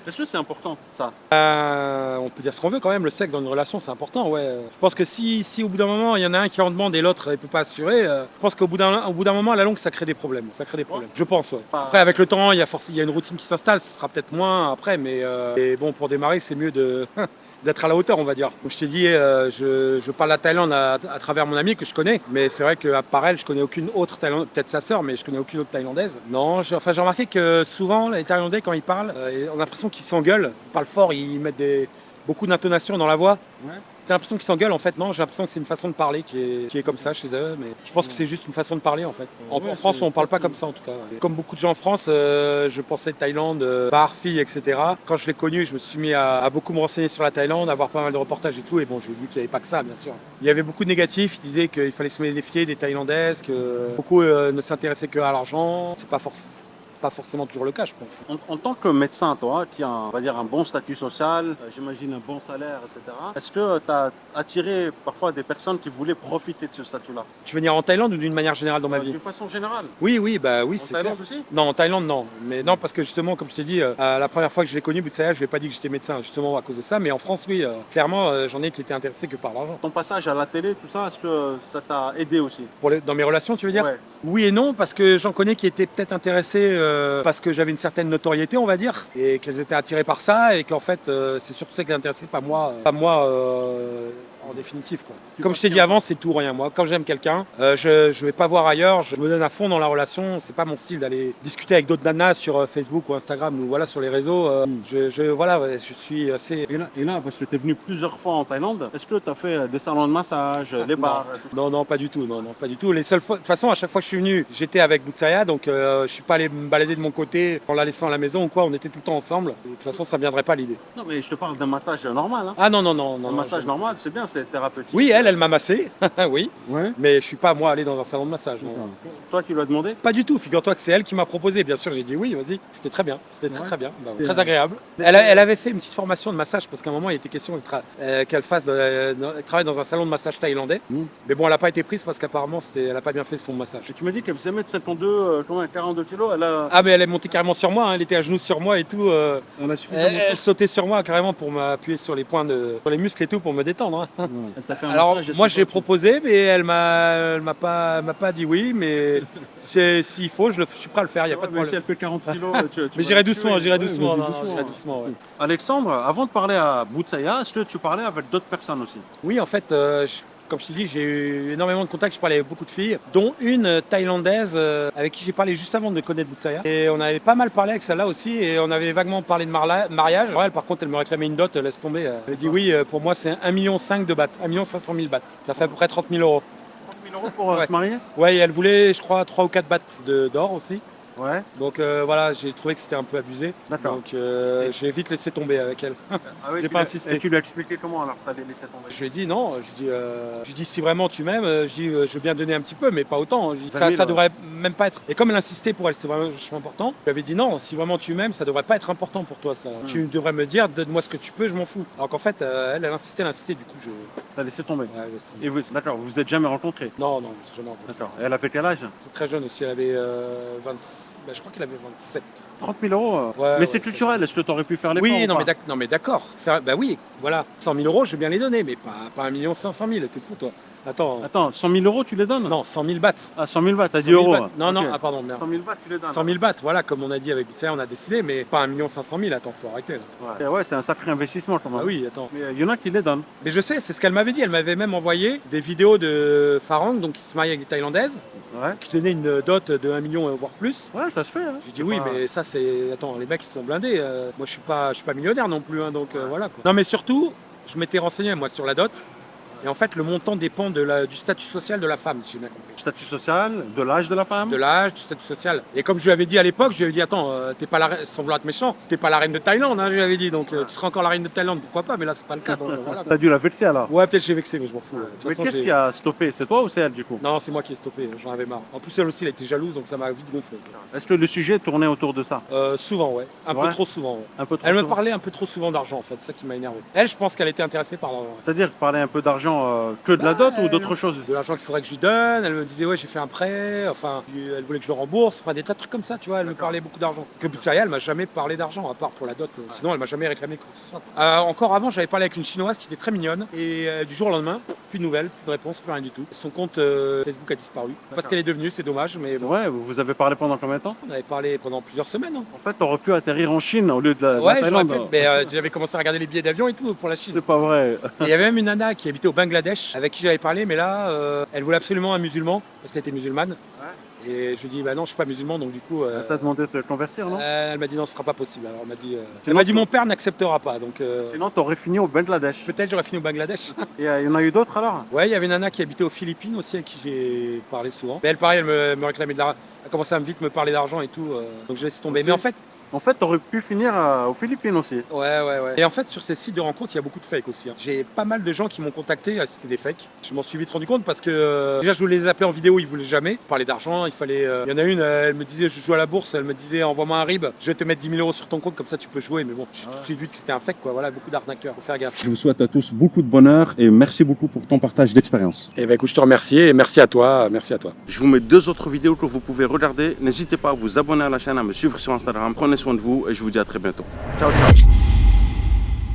Est-ce que c'est important, ça? On peut dire ce qu'on veut quand même, le sexe dans une relation c'est important, ouais. Je pense que si au bout d'un moment il y en a un qui en demande et l'autre ne peut pas assurer, je pense qu'au bout d'un moment à la longue ça crée des problèmes. Je pense, ouais. Après avec le temps il y a une routine qui s'installe, ce sera peut-être moins après, mais et bon pour démarrer c'est mieux d'être à la hauteur on va dire. Comme je t'ai dit, je parle la Thaïlande à travers mon ami que je connais, mais c'est vrai qu'à part elle je connais aucune autre Thaïlandaise, peut-être sa sœur, mais je connais aucune autre Thaïlandaise. Non, j'ai remarqué que souvent les Thaïlandais quand ils parlent, on a l'impression qu'ils s'engueulent, ils parlent fort, ils mettent des beaucoup d'intonation dans la voix. Ouais. T'as l'impression qu'ils s'engueulent en fait, non? J'ai l'impression que c'est une façon de parler qui est comme ça chez eux, mais je pense que c'est juste une façon de parler en fait. En France, on parle pas comme ça en tout cas. Comme beaucoup de gens en France, je pensais Thaïlande, bar, filles, etc. Quand je l'ai connu, je me suis mis à beaucoup me renseigner sur la Thaïlande, à voir pas mal de reportages et tout, et bon, j'ai vu qu'il n'y avait pas que ça, bien sûr. Il y avait beaucoup de négatifs, ils disaient qu'il fallait se méfier des Thaïlandaises, que beaucoup ne s'intéressaient que à l'argent. C'est pas forcément toujours le cas, je pense. En tant que médecin, toi, qui a, on va dire, un bon statut social, j'imagine un bon salaire, etc., est-ce que tu as attiré parfois des personnes qui voulaient profiter de ce statut-là? Tu veux venir en Thaïlande ou d'une manière générale dans ma vie? D'une façon générale. Oui, oui, En c'est Thaïlande clair. aussi? Non, en Thaïlande, non. Mais non, parce que justement, comme je t'ai dit, la première fois que je l'ai connu, Boutsaya, je lui ai pas dit que j'étais médecin, justement à cause de ça. Mais en France, oui, clairement, j'en ai qui étaient intéressés que par l'argent. Ton passage à la télé, tout ça, est-ce que ça t'a aidé aussi? Dans mes relations, tu veux dire? Ouais. Oui et non, parce que j'en connais qui étaient peut-être intéressés parce que j'avais une certaine notoriété, on va dire, et qu'elles étaient attirées par ça, et qu'en fait, c'est surtout ça qui les intéressait, pas moi. En définitive, quoi. Comme je t'ai dit avant, c'est tout ou rien. Moi, quand j'aime quelqu'un, je vais pas voir ailleurs, je me donne à fond dans la relation. C'est pas mon style d'aller discuter avec d'autres nanas sur Facebook ou Instagram ou voilà sur les réseaux. Je suis assez. Et là, parce que tu es venu plusieurs fois en Thaïlande, est-ce que tu as fait des salons de massage, des bars? Non, pas du tout. Non, pas du tout. Les seules fois, de toute façon, à chaque fois que je suis venu, j'étais avec Boutsaya, donc je suis pas allé me balader de mon côté en la laissant à la maison ou quoi. On était tout le temps ensemble. De toute façon, ça viendrait pas à l'idée. Non, mais je te parle d'un massage normal. Hein. Ah non. Un massage normal, c'est bien, c'est thérapeutique. Oui, elle m'a massé, oui. Ouais. Mais je suis pas moi allé dans un salon de massage. Non. Toi qui lui as demandé? Pas du tout. Figure-toi que c'est elle qui m'a proposé. Bien sûr, j'ai dit oui, vas-y. C'était très bien. C'était très bien. Bah, très agréable. Elle avait fait une petite formation de massage parce qu'à un moment, il était question qu'elle travaille dans un salon de massage thaïlandais. Mais bon, elle n'a pas été prise parce qu'apparemment, elle n'a pas bien fait son massage. Et tu m'as dit qu'elle faisait 1m52, combien, 42 kilos. Ah, mais elle est montée carrément sur moi. Hein. Elle était à genoux sur moi et tout. On a suffisamment. Elle sautait sur moi carrément pour m'appuyer sur les points sur les muscles et tout pour me détendre. Hein. Elle t'a fait un Alors, massage, moi, j'ai proposé, mais elle m'a pas dit oui. Mais s'il faut, je suis prêt à le faire. Il y a pas de mais problème. si elle fait 40 kilos, Mais j'irai doucement. J'irai doucement. Ouais. Alexandre, avant de parler à Boutsaya, est-ce que tu parlais avec d'autres personnes aussi? Oui, en fait, comme je t'ai dit, j'ai eu énormément de contacts. Je parlais avec beaucoup de filles, dont une thaïlandaise avec qui j'ai parlé juste avant de connaître Boutsaya. Et on avait pas mal parlé avec celle-là aussi. Et on avait vaguement parlé de mariage. Alors elle, par contre, elle me réclamait une dot. Laisse tomber. Elle dit oui, pour moi, c'est 1,5 million de bahts. 1 500 000 bahts. Ça fait à peu près 30 000 euros. 30 000 euros pour se marier? Ouais, et elle voulait, je crois, 3 ou 4 bahts d'or aussi. Ouais. Donc voilà, j'ai trouvé que c'était un peu abusé. D'accord. Donc j'ai vite laissé tomber avec elle. Ah oui, J'ai pas insisté. Et tu lui as expliqué comment alors? T'avais laissé tomber? Je lui ai dit non, je lui ai dit si vraiment tu m'aimes, je veux bien donner un petit peu, mais pas autant. Je lui ai dit, 20 000, ça devrait même pas être. Et comme elle insistait pour elle, c'était vraiment vachement important, je lui avais dit non, si vraiment tu m'aimes, ça devrait pas être important pour toi ça. Tu devrais me dire, donne-moi ce que tu peux, je m'en fous. Alors qu'en fait, elle insistait, du coup je. T'as laissé tomber? Ouais, laisse tomber. Et vous, d'accord, vous vous êtes jamais rencontrés? Non, on s'est jamais rencontrés. D'accord. Et elle a fait quel âge? C'est très jeune aussi, elle avait 20. Je crois qu'elle avait 27. 30 000 euros? Ouais, mais c'est ouais, culturel, est-ce que tu aurais pu faire l'effort? Oui, ou pas? non mais d'accord. Bah oui, voilà. 100 000 euros, je vais bien les donner, mais pas 1 500 000. T'es fou, toi. Attends, 100 000 euros, tu les donnes? Non, 100 000 bahts. Ah, 100 000 bahts, t'as 100 dit 000 euros. bahts. Non, Ok. ah pardon, merde. 100 000 bahts, tu les donnes? 100 000 bahts, voilà, comme on a dit avec Boutsaya, on a décidé, mais pas 1 500 000. Attends, faut arrêter là. Ouais, c'est un sacré investissement quand même. Ah oui, attends. Mais il y en a qui les donnent. Mais je sais, c'est ce qu'elle m'avait dit. Elle m'avait même envoyé des vidéos de Farang, donc qui se marie avec des Thaïlandaises, Ouais. qui donnaient une dot de 1 million, voire plus. Ouais, ça se fait. Hein. J'ai dit oui, mais ça c'est. Attends, les mecs ils sont blindés. Moi je suis pas millionnaire non plus, hein, donc voilà quoi. Non mais surtout, je m'étais renseigné moi sur la dot. Et en fait, le montant dépend du statut social de la femme, si j'ai bien compris. Statut social, de l'âge de la femme. De l'âge, du statut social. Et comme je lui avais dit à l'époque, je lui avais dit attends, t'es pas sans vouloir être méchant, t'es pas la reine de Thaïlande, hein, je lui avais dit. Donc tu seras encore la reine de Thaïlande, pourquoi pas, mais là c'est pas le cas. Donc, voilà. T'as dû la vexer alors. Ouais, peut-être j'ai vexé, mais je m'en fous. De toute Mais façon, qu'est-ce qui a stoppé? C'est toi ou c'est elle du coup? Non, c'est moi qui ai stoppé, j'en avais marre. En plus, elle aussi, elle était jalouse, donc ça m'a vite gonflé. Est-ce que le sujet tournait autour de ça? Souvent, ouais. Un vrai peu trop souvent, ouais. Un peu trop Elle me souvent. parlait un peu trop souvent d'argent, en fait, c'est ça qui m'a énervé. Elle, je pense qu'elle était intéressée par l'argent. C'est-à-dire parler un peu d'argent que de la dot ou d'autres choses? De l'argent qu'il faudrait que je lui donne, elle me disait ouais j'ai fait un prêt, enfin elle voulait que je le rembourse, enfin des tas de trucs comme ça, tu vois, elle me parlait beaucoup d'argent. Que Boutsaya, elle m'a jamais parlé d'argent, à part pour la dot, sinon elle m'a jamais réclamé quoi que ce soit. Encore avant, j'avais parlé avec une chinoise qui était très mignonne, et du jour au lendemain, plus de nouvelles, plus de réponses, plus rien du tout. Son compte Facebook a disparu, parce qu'elle est devenue, c'est dommage, mais C'est bon. vrai, vous avez parlé pendant combien de temps? On avait parlé pendant plusieurs semaines. Hein. En fait, t'aurais pu atterrir en Chine au lieu de la Ouais, j'aurais Thaïlande. pu, mais j'avais commencé à regarder les billets d'avion et tout pour la Chine. C'est pas vrai. Et il y avait même une nana qui habitait au Bangladesh avec qui j'avais parlé, mais là, elle voulait absolument un musulman, parce qu'elle était musulmane. Et je lui ai dit, bah non, je suis pas musulman, donc du coup. Elle t'a demandé de te convertir, non? Elle m'a dit non, ce sera pas possible. Alors elle m'a dit mon père n'acceptera pas. Donc Sinon, t'aurais fini au Bangladesh. peut-être j'aurais fini au Bangladesh. Et il y en a eu d'autres alors? Ouais, il y avait une nana qui habitait aux Philippines aussi, avec qui j'ai parlé souvent. Mais elle, pareil, elle me réclamait de l'argent. Elle a commencé à vite me parler d'argent et tout. Donc je laisse tomber. Aussi. Mais En fait, t'aurais pu finir aux Philippines aussi. ouais. Et en fait, sur ces sites de rencontres, il y a beaucoup de fakes aussi. Hein. J'ai pas mal de gens qui m'ont contacté, c'était des fakes. Je m'en suis vite rendu compte parce que déjà, je voulais les appeler en vidéo, ils voulaient jamais parler d'argent. Il fallait. Il y en a une, elle me disait, je joue à la bourse, elle me disait, envoie-moi un RIB, je vais te mettre 10 000 € sur ton compte, comme ça tu peux jouer. Mais bon, j'ai tout de suite vu que c'était un fake, quoi. Voilà, beaucoup d'arnaqueurs, faut faire gaffe. Je vous souhaite à tous beaucoup de bonheur et merci beaucoup pour ton partage d'expérience. Et ben écoute, je te remercie et merci à toi. Je vous mets 2 autres vidéos que vous pouvez regarder. N'hésitez pas à vous abonner à la chaîne, à me suivre sur Instagram. Prenez soin de vous et je vous dis à très bientôt. Ciao, ciao.